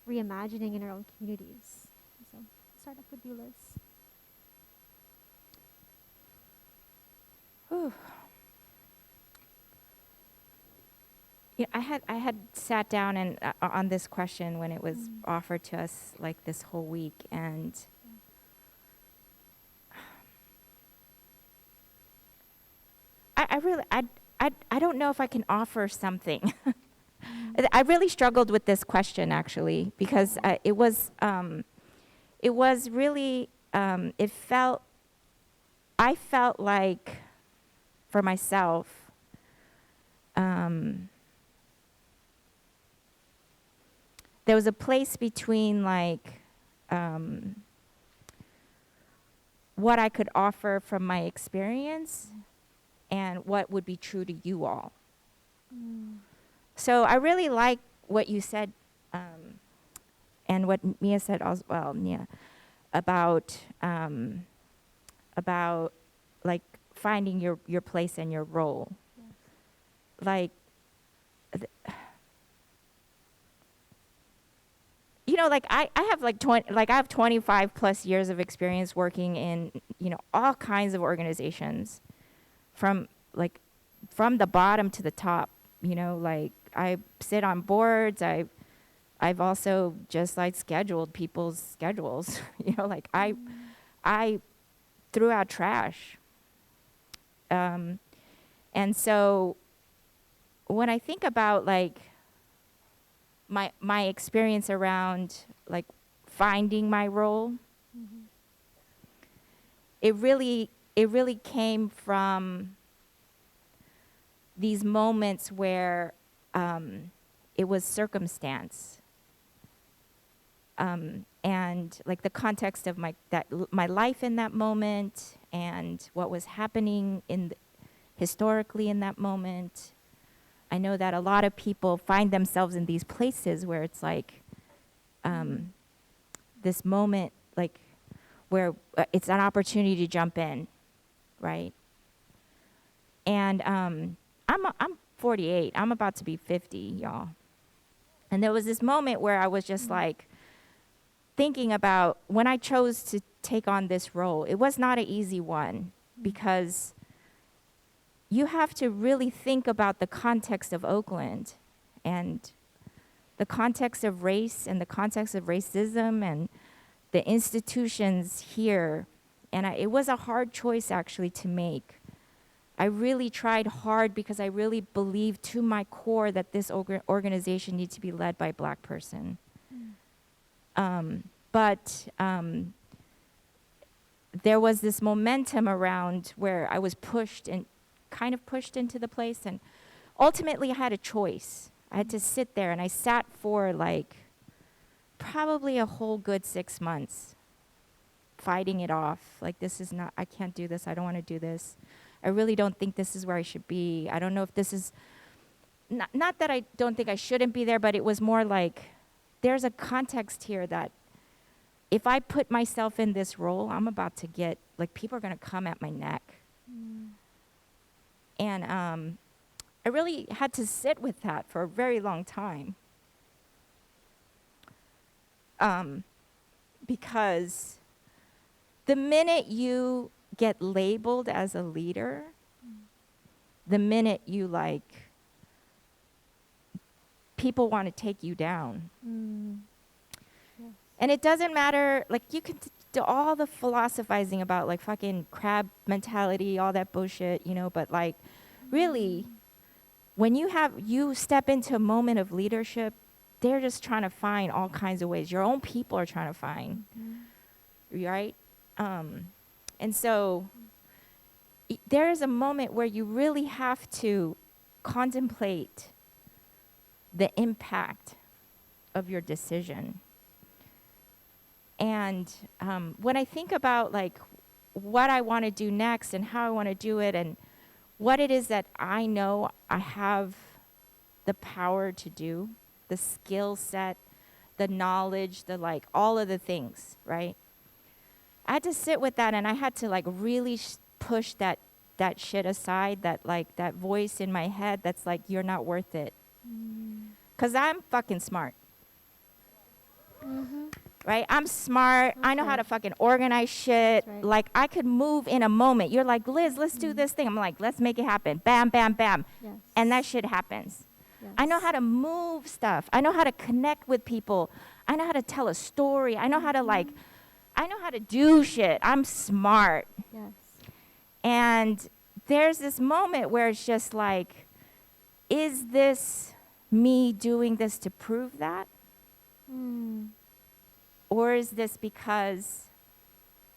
reimagining in our own communities? So I'll start off with you, Liz. Whew. Yeah, I had sat down and on this question when it was offered to us like this whole week, and I don't know if I can offer something. I really struggled with this question actually, because it was really, I felt like for myself, there was a place between like what I could offer from my experience and what would be true to you all. So I really like what you said, and what Mia said as well, Mia, about like finding your place and your role. Like, you know, like I have like 25 plus years of experience working in, you know, all kinds of organizations, from the bottom to the top. You know, like I sit on boards. I've also just like scheduled people's schedules. You know, like I threw out trash. And so when I think about like my experience around like finding my role, it really came from these moments where it was circumstance, and like the context of my life in that moment and what was happening historically in that moment. I know that a lot of people find themselves in these places where it's like this moment, like where it's an opportunity to jump in, right? And I'm 48. I'm about to be 50, y'all. And there was this moment where I was just like thinking about when I chose to take on this role. It was not an easy one, because you have to really think about the context of Oakland and the context of race and the context of racism and the institutions here. And it was a hard choice actually to make. I really tried hard because I really believed to my core that this organization needs to be led by a Black person. But there was this momentum around where I was pushed into the place, and ultimately I had a choice. I had to sit there, and I sat for like probably a whole good 6 months fighting it off. Like, I can't do this. I don't want to do this. I really don't think this is where I should be. I don't know if this is, not that I don't think I shouldn't be there, but it was more like, there's a context here that if I put myself in this role, I'm about to get, like, people are going to come at my neck. And I really had to sit with that for a very long time. Because the minute you get labeled as a leader, the minute you people want to take you down. Yes. And it doesn't matter, like, you can do all the philosophizing about like fucking crab mentality, all that bullshit, you know, but like really, when you step into a moment of leadership, they're just trying to find all kinds of ways. Your own people are trying to find, right? And so there is a moment where you really have to contemplate the impact of your decision. And when I think about like what I want to do next and how I want to do it and what it is that I know I have the power to do, the skill set, the knowledge, the like all of the things, right? I had to sit with that, and I had to like really push that shit aside, that voice in my head that's like, you're not worth it. 'Cause I'm fucking smart. Right? I'm smart. I know how to fucking organize shit. Right. Like, I could move in a moment. You're like, Liz, let's do this thing. I'm like, let's make it happen. Bam, bam, bam. Yes. And that shit happens. Yes. I know how to move stuff. I know how to connect with people. I know how to tell a story. I know how to I know how to do shit. I'm smart. Yes. And there's this moment where it's just like, is this me doing this to prove that? Or is this because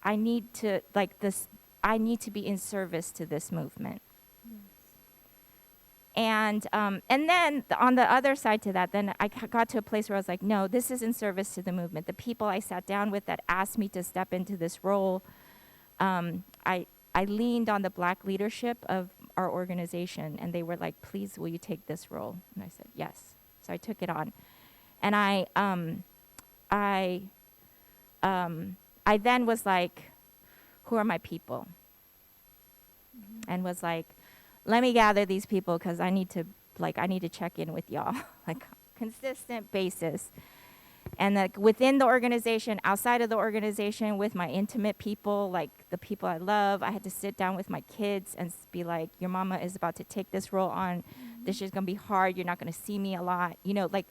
I need to be in service to this movement? And then on the other side to that, then I got to a place where I was like, no, this is in service to the movement. The people I sat down with that asked me to step into this role, I leaned on the Black leadership of our organization, and they were like, "Please, will you take this role?" And I said, "Yes." So I took it on, and I I then was like, "Who are my people?" And was like, "Let me gather these people because I need to check in with y'all, like consistent basis." And like within the organization, outside of the organization, with my intimate people, like the people I love, I had to sit down with my kids and be like, "Your mama is about to take this role on. This is gonna be hard. You're not gonna see me a lot. You know, like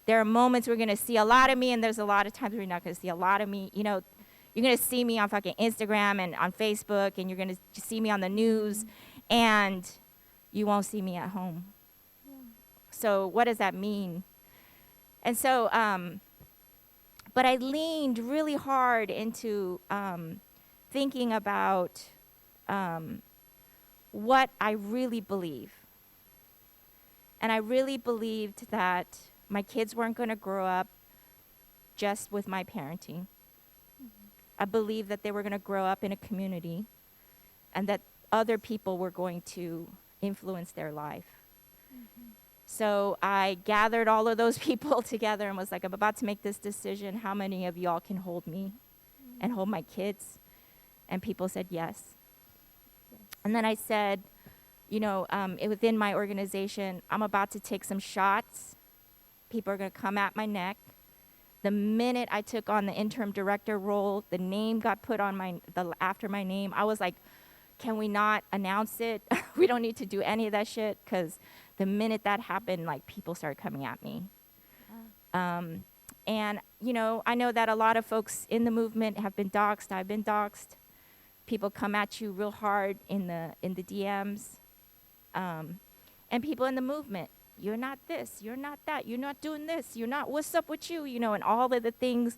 there are moments we're gonna see a lot of me, and there's a lot of times we're not gonna see a lot of me. You know, you're gonna see me on fucking Instagram and on Facebook, and you're gonna see me on the news, and you won't see me at home. So what does that mean?" And so, but I leaned really hard into thinking about what I really believe. And I really believed that my kids weren't going to grow up just with my parenting. I believed that they were going to grow up in a community and that other people were going to influence their life. So I gathered all of those people together and was like, "I'm about to make this decision. How many of y'all can hold me and hold my kids?" And people said yes. And then I said, you know, within my organization, I'm about to take some shots. People are going to come at my neck. The minute I took on the interim director role, the name got put on after my name. I was like, "Can we not announce it? We don't need to do any of that shit," because the minute that happened, like people started coming at me. And you know, I know that a lot of folks in the movement have been doxxed. I've been doxxed. People come at you real hard in the DMs, and people in the movement. "You're not this. You're not that. You're not doing this. You're not. What's up with you?" You know, and all of the things.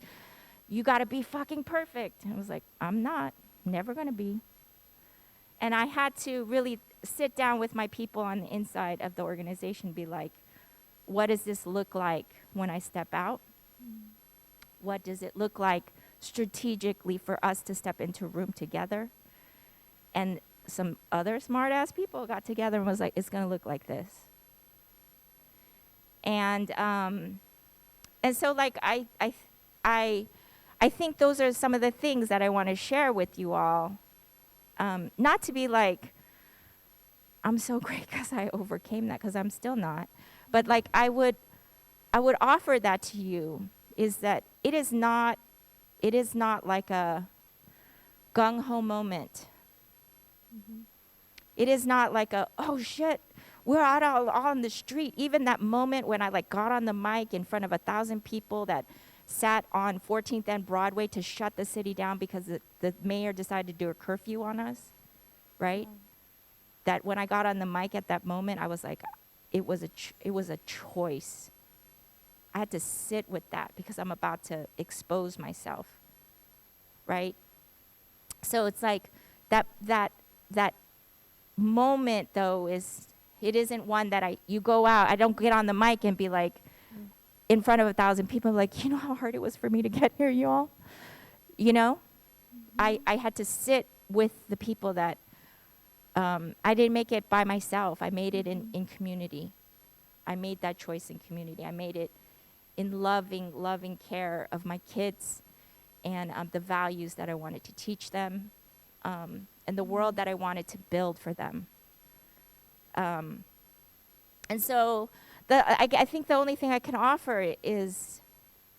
You got to be fucking perfect. And I was like, I'm not. Never gonna be. And I had to really sit down with my people on the inside of the organization, be like, what does this look like when I step out? What does it look like strategically for us to step into a room together? And some other smart-ass people got together and was like, "It's gonna look like this." And so like I think those are some of the things that I want to share with you all. Not to be like, I'm so great because I overcame that, because I'm still not. But like I would offer that to you, is that it is not like a gung-ho moment. It is not like a, "Oh shit, we're out all on the street." Even that moment when I like got on the mic in front of 1,000 people that sat on 14th and Broadway to shut the city down because the mayor decided to do a curfew on us, right? That when I got on the mic at that moment, I was like, it was a choice. I had to sit with that because I'm about to expose myself, right? So it's like that moment though it isn't one that you go out. I don't get on the mic and be like in front of 1,000 people like, "You know how hard it was for me to get here, y'all?" You know? I had to sit with the people that I didn't make it by myself. I made it in community. I made that choice in community. I made it in loving care of my kids and the values that I wanted to teach them, and the world that I wanted to build for them. And so I think the only thing I can offer is,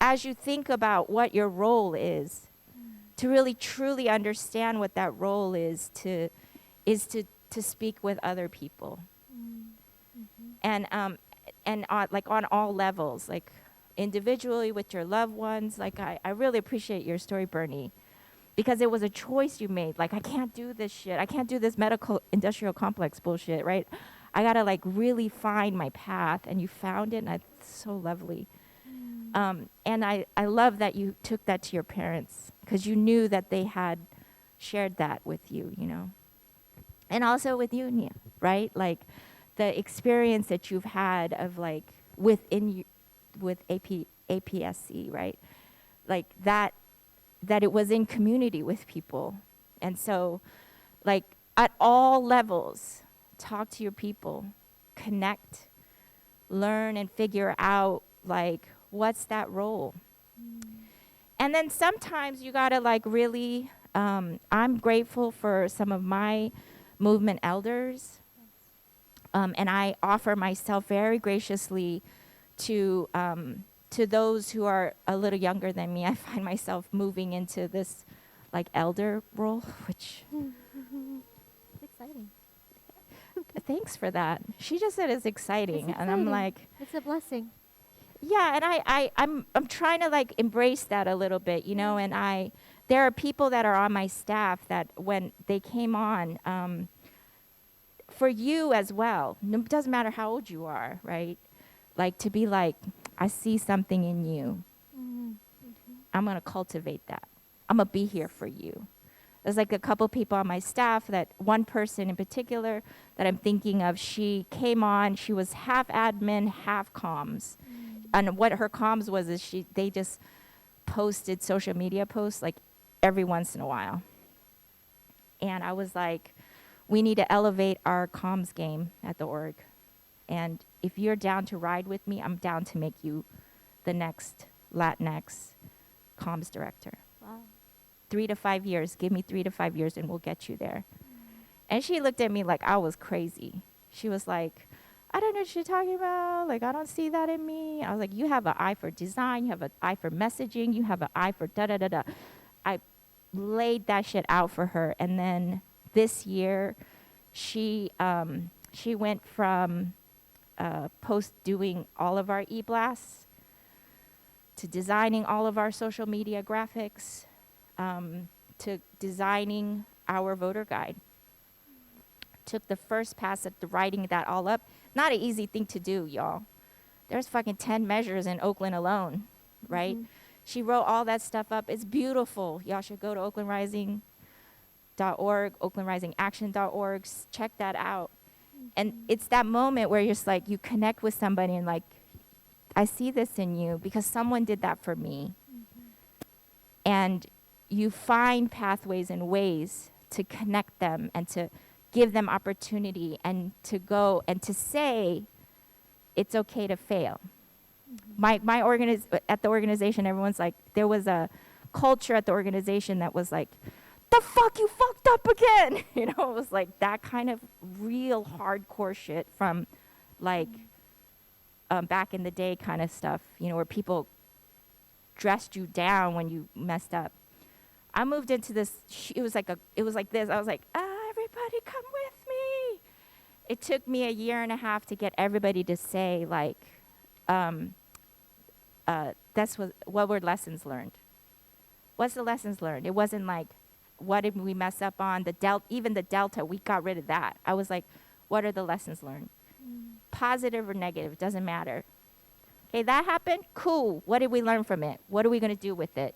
as you think about what your role is, to really truly understand what that role is to speak with other people. And like on all levels, like individually with your loved ones. Like I really appreciate your story, Bernie, because it was a choice you made. Like, I can't do this shit. I can't do this medical industrial complex bullshit, right? I gotta like really find my path, and you found it, and it's so lovely. And I love that you took that to your parents, because you knew that they had shared that with you, you know. And also with you, Nia, right? Like the experience that you've had of like with APSC, right? Like that it was in community with people. And so, like, at all levels, talk to your people, connect, learn and figure out, like, what's that role? And then sometimes you gotta, like, really, I'm grateful for some of my movement elders, and I offer myself very graciously to those who are a little younger than me. I find myself moving into this, like, elder role, which It's exciting. thanks for that. She just said it's exciting, It's and I'm exciting. like, It's a blessing. yeah, and I'm trying to, like, embrace that a little bit, you know, and there are people that are on my staff that when they came on, for you as well, it doesn't matter how old you are, right? Like, to be like, I see something in you. I'm gonna cultivate that. I'm gonna be here for you. There's like a couple people on my staff, that one person in particular that I'm thinking of, she came on, she was half admin, half comms. And what her comms was is they just posted social media posts like every once in a while. And I was like, we need to elevate our comms game at the org. And if you're down to ride with me, I'm down to make you the next Latinx comms director. Wow. 3 to 5 years, give me 3 to 5 years and we'll get you there. And she looked at me like I was crazy. She was like, I don't know what you're talking about. Like, I don't see that in me. I was like, you have an eye for design. You have an eye for messaging. You have an eye for da-da-da-da. I laid that shit out for her. And then this year, she went from post doing all of our e-blasts to designing all of our social media graphics, to designing our voter guide. Took the first pass at writing that all up. Not an easy thing to do, y'all. There's fucking 10 measures in Oakland alone, right? She wrote all that stuff up. It's beautiful. Y'all should go to oaklandrising.org, oaklandrisingaction.org. Check that out. And it's that moment where you're just like, you connect with somebody and like, I see this in you because someone did that for me. And you find pathways and ways to connect them and to give them opportunity and to go and to say it's okay to fail. At the organization, everyone's like, there was a culture at the organization that was like, the fuck, you fucked up again. You know, it was like that kind of real hardcore shit from like back in the day kind of stuff, you know, where people dressed you down when you messed up. I moved into this, it was like this. I was like, everybody come with me. It took me a year and a half to get everybody to say like, what were lessons learned? What's the lessons learned? It wasn't like, what did we mess up on? Even the delta, we got rid of that. I was like, what are the lessons learned? Positive or negative, doesn't matter. Okay, that happened, cool. What did we learn from it? What are we gonna do with it?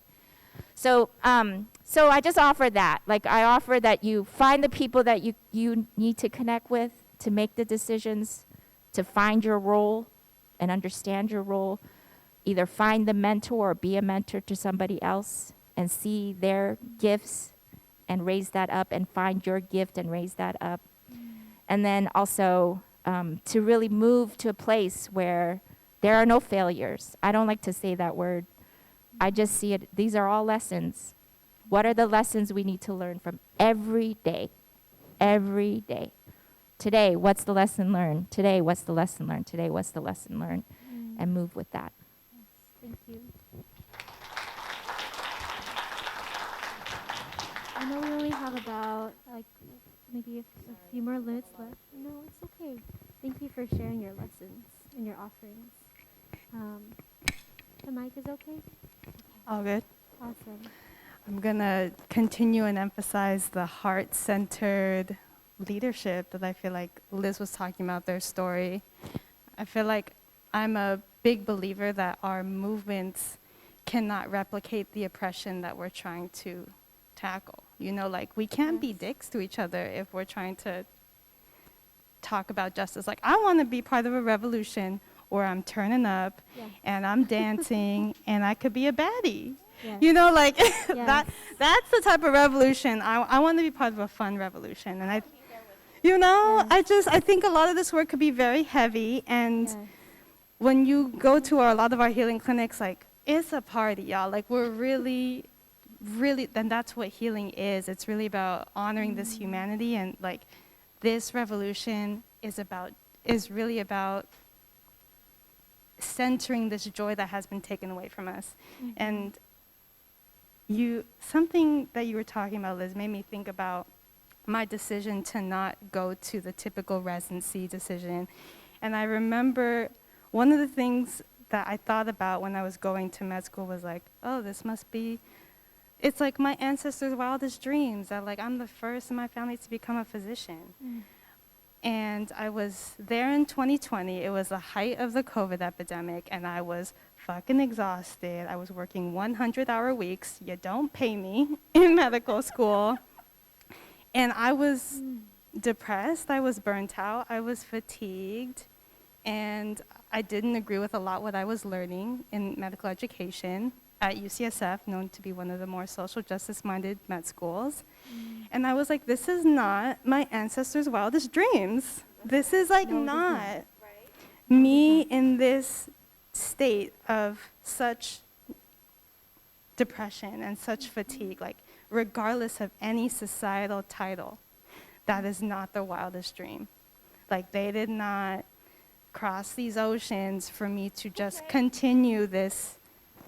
So I just offer that. Like, I offer that you find the people that you need to connect with to make the decisions, to find your role and understand your role. Either find the mentor or be a mentor to somebody else and see their gifts and raise that up, and find your gift and raise that up. And then also to really move to a place where there are no failures. I don't like to say that word. I just see it, these are all lessons. What are the lessons we need to learn from every day? Every day. Today, what's the lesson learned? Today, what's the lesson learned? Today, what's the lesson learned? And move with that. Thank you. I know we only have about like maybe a few more minutes left. No, it's okay. Thank you for sharing your lessons and your offerings. The mic is okay? All good. Awesome. I'm going to continue and emphasize the heart-centered leadership that I feel like Liz was talking about, their story. I feel like I'm a big believer that our movements cannot replicate the oppression that we're trying to tackle. You know, like, we can't be dicks to each other if we're trying to talk about justice. Like, I want to be part of a revolution where I'm turning up and I'm dancing and I could be a baddie. Yes. You know, like Yes. that's the type of revolution. I want to be part of a fun revolution. And you know, Yes. I think a lot of this work could be very heavy. And Yes. when you go to a lot of our healing clinics, like, it's a party, y'all. Like, we're really, really, then that's what healing is. It's really about honoring this humanity, and like, this revolution is really about centering this joy that has been taken away from us. And something that you were talking about, Liz, made me think about my decision to not go to the typical residency decision. And I remember one of the things that I thought about when I was going to med school was like, oh, it's like my ancestors' wildest dreams, that like I'm the first in my family to become a physician. And I was there in 2020. It was the height of the COVID epidemic, and I was fucking exhausted. I was working 100-hour weeks. You don't pay me in medical school. And I was depressed. I was burnt out. I was fatigued. And I didn't agree with a lot what I was learning in medical education at UCSF, known to be one of the more social justice-minded med schools. And I was like, this is not my ancestors' wildest dreams. This is like not me in this state of such depression and such fatigue, like regardless of any societal title. That is not their wildest dream. Like, they did not cross these oceans for me to just continue this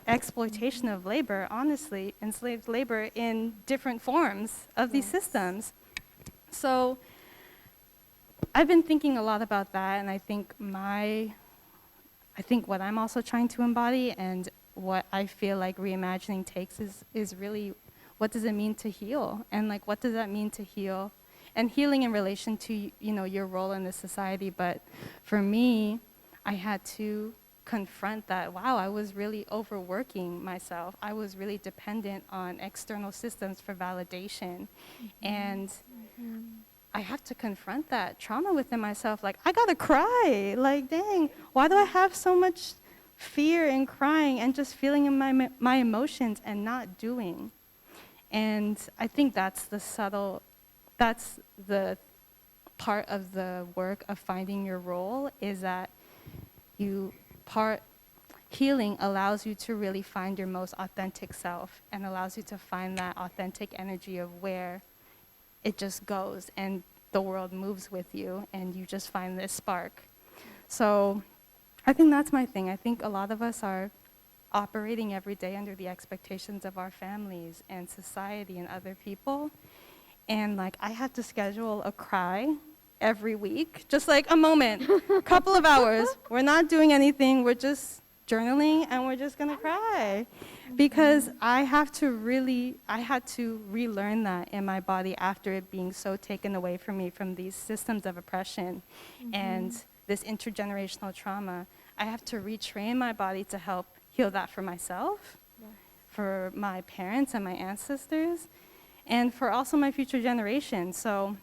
exploitation of labor, honestly, enslaved labor in different forms of these systems. So I've been thinking a lot about that, and I think what I'm also trying to embody, and what I feel like reimagining takes, is really, what does it mean to heal? And like, what does that mean to heal? And healing in relation to, you know, your role in this society. But for me, I had to confront that, wow, I was really overworking myself. I was really dependent on external systems for validation. And I have to confront that trauma within myself. Like, I gotta cry. Like, dang, why do I have so much fear and crying and just feeling in my emotions and not doing? And I think that's the part of the work of finding your role, is that healing allows you to really find your most authentic self, and allows you to find that authentic energy of where it just goes and the world moves with you, and you just find this spark. So I think that's my thing. I think a lot of us are operating every day under the expectations of our families and society and other people. And like, I have to schedule a cry every week, just like a moment, couple of hours. We're not doing anything, we're just journaling, and we're just gonna cry. Because I had to relearn that in my body after it being so taken away from me from these systems of oppression and this intergenerational trauma. I have to retrain my body to help heal that for myself, for my parents and my ancestors, and for also my future generations. So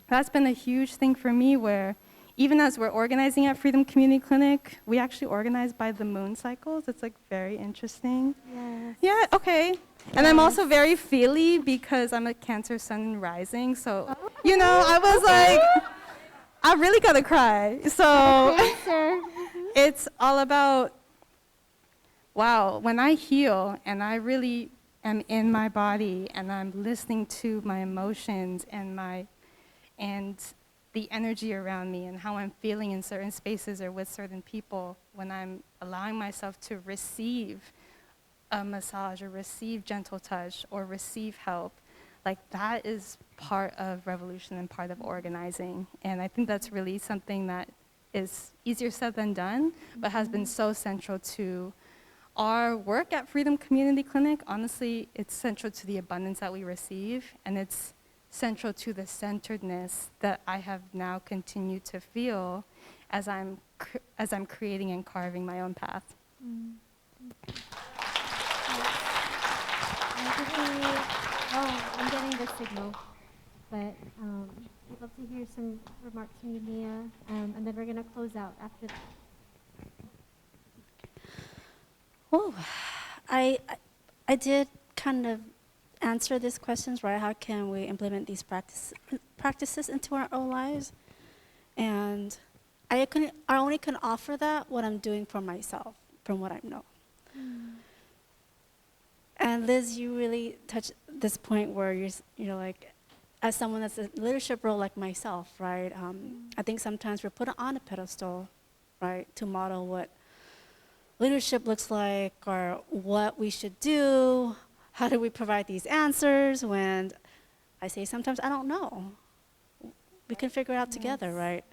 that's been a huge thing for me, where even as we're organizing at Freedom Community Clinic, we actually organize by the moon cycles. It's like very interesting. Yes. Yeah, okay. And I'm also very feely because I'm a Cancer Sun and Rising. So, you know, I was like, I really gotta cry. So it's all about, wow, when I heal and I really am in my body and I'm listening to my emotions and the energy around me and how I'm feeling in certain spaces or with certain people, when I'm allowing myself to receive a massage or receive gentle touch or receive help, like, that is part of revolution and part of organizing. And I think that's really something that is easier said than done, but has been so central to our work at Freedom Community Clinic. Honestly, it's central to the abundance that we receive, and it's central to the centeredness that I have now continued to feel as I'm creating and carving my own path. I'm getting the signal, but we'd love to hear some remarks from you, Nia, and then we're gonna close out after that. Oh, I I did kind of answer these questions, right? How can we implement these practices into our own lives? And I only can offer that what I'm doing for myself, from what I know. And Liz, you really touched this point where you're like, as someone that's a leadership role like myself, right? I think sometimes we're put on a pedestal, right, to model what leadership looks like or what we should do. How do we provide these answers when I say sometimes I don't know. We can figure it out together, right?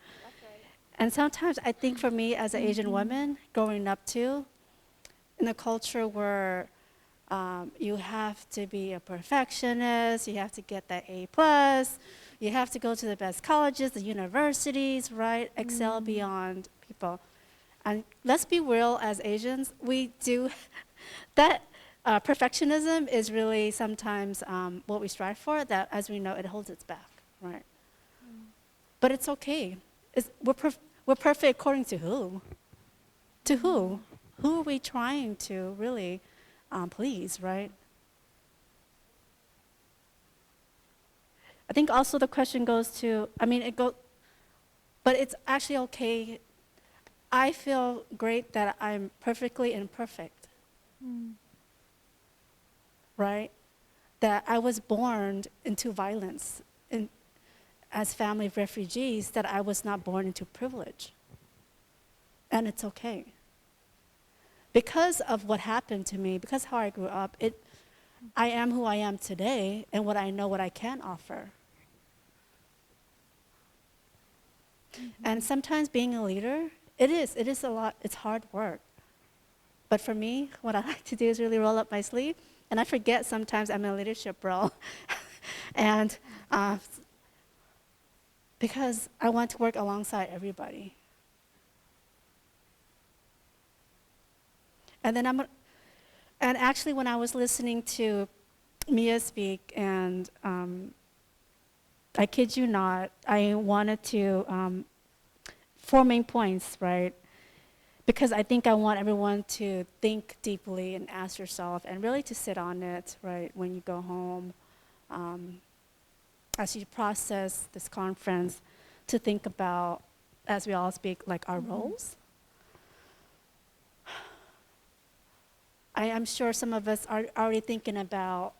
And sometimes I think for me as an Asian woman growing up too, in a culture where you have to be a perfectionist, you have to get that A plus, you have to go to the best colleges, the universities, right? Excel beyond people. And let's be real, as Asians, we do that. Perfectionism is really sometimes what we strive for. That, as we know, it holds us back, right? But it's okay. We're perfect according to who? To who? Who are we trying to really please, right? I think also the question goes to, but it's actually okay. I feel great that I'm perfectly imperfect, right? That I was born into violence as family of refugees, that I was not born into privilege. And it's okay. Because of what happened to me, because how I grew up, I am who I am today and what I know what I can offer. And sometimes being a leader, it is a lot, it's hard work. But for me, what I like to do is really roll up my sleeve, and I forget sometimes I'm in a leadership role. And because I want to work alongside everybody. And then and actually when I was listening to Mia speak, and I kid you not, I wanted to, 4 main points, right? Because I think I want everyone to think deeply and ask yourself, and really to sit on it, right, when you go home, as you process this conference, to think about, as we all speak, like our roles. I am sure some of us are already thinking about,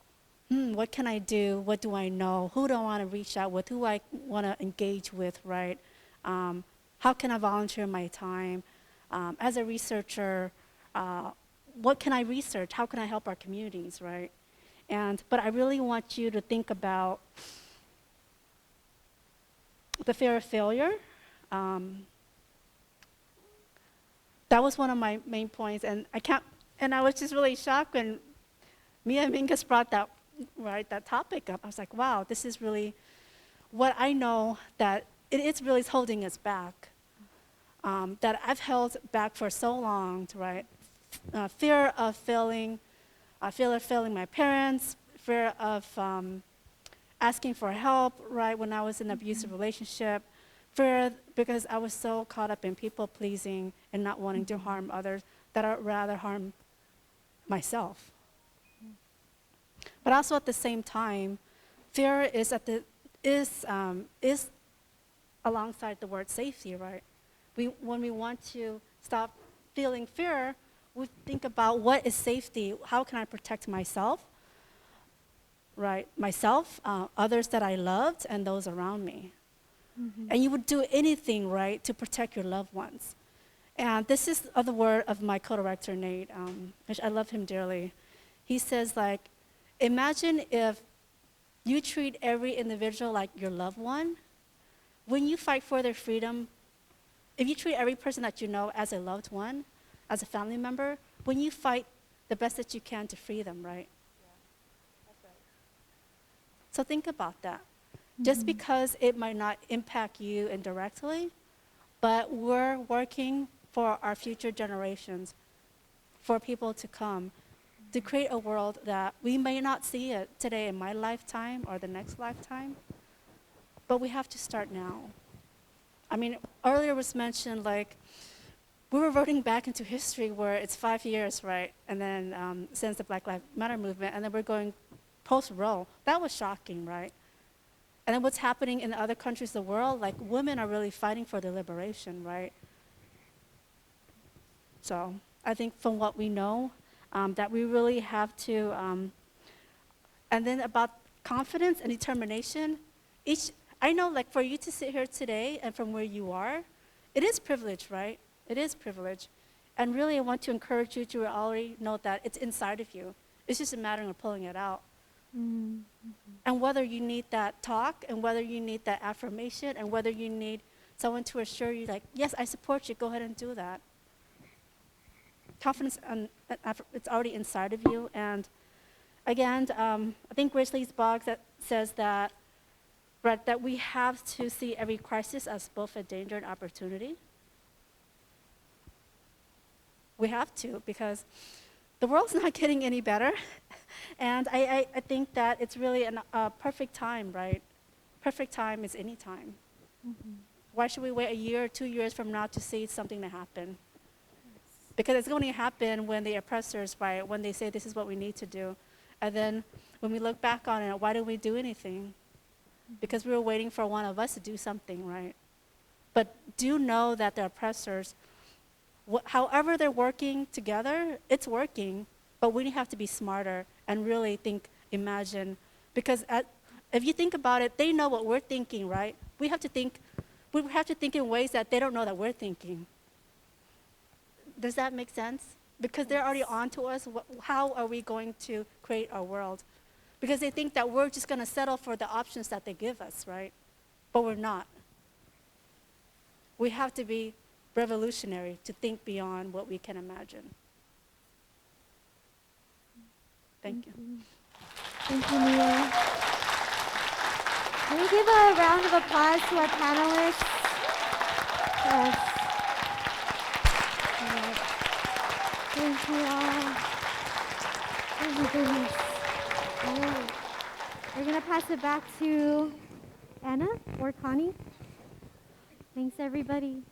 what can I do? What do I know? Who do I want to reach out with? Who I want to engage with, right? How can I volunteer my time? As a researcher, what can I research? How can I help our communities, right? But I really want you to think about the fear of failure. That was one of my main points, and I was just really shocked when Mia Mingus brought that topic up. I was like, wow, this is really what I know, that it is really holding us back. That I've held back for so long, right? Fear of failing my parents, fear of asking for help, right, when I was in an abusive relationship, fear because I was so caught up in people pleasing and not wanting to harm others, that I'd rather harm myself. But also at the same time, fear is alongside the word safety, right? When we want to stop feeling fear, we think about what is safety, how can I protect myself, right? Myself, others that I loved, and those around me. And you would do anything, right, to protect your loved ones. And this is the word of my co-director, Nate, which I love him dearly. He says, like, imagine if you treat every individual like your loved one. When you fight for their freedom, if you treat every person that you know as a loved one, as a family member, when you fight the best that you can to free them, right? Yeah, that's right. So think about that. Just because it might not impact you indirectly, but we're working for our future generations, for people to come, to create a world that we may not see it today in my lifetime or the next lifetime, but we have to start now. I mean, earlier was mentioned, like, we're reverting back into history where it's 5 years, right? And then since the Black Lives Matter movement, and then we're going post-Roe. That was shocking, right? And then what's happening in other countries of the world, like women are really fighting for their liberation, right? So I think from what we know, that we really have to, and then about confidence and determination, I know like for you to sit here today and from where you are, it is privilege, right? It is privilege. And really I want to encourage you to already know that it's inside of you. It's just a matter of pulling it out. Mm. And whether you need that talk and whether you need that affirmation and whether you need someone to assure you like, yes, I support you, go ahead and do that. Confidence, it's already inside of you. And again, I think Grizzly's blog that says that, right, that we have to see every crisis as both a danger and opportunity. We have to, because the world's not getting any better. And I think that it's really a perfect time, right? Perfect time is any time. Mm-hmm. Why should we wait a year or 2 years from now to see something to happen? Because it's going to happen when the oppressors, right, when they say this is what we need to do. And then when we look back on it, why didn't we do anything? Because we were waiting for one of us to do something, right? But do know that the oppressors, however they're working together, it's working. But we have to be smarter and really think, imagine. Because if you think about it, they know what we're thinking, right? We have to think in ways that they don't know that we're thinking. Does that make sense? Because they're already on to us. How are we going to create our world? Because they think that we're just going to settle for the options that they give us, right? But we're not. We have to be revolutionary to think beyond what we can imagine. Thank you. Thank you, Nia. Can we give a round of applause to our panelists? Yes. Yes. Thank you all. Oh my goodness. All right. We're going to pass it back to Anna or Connie. Thanks, everybody.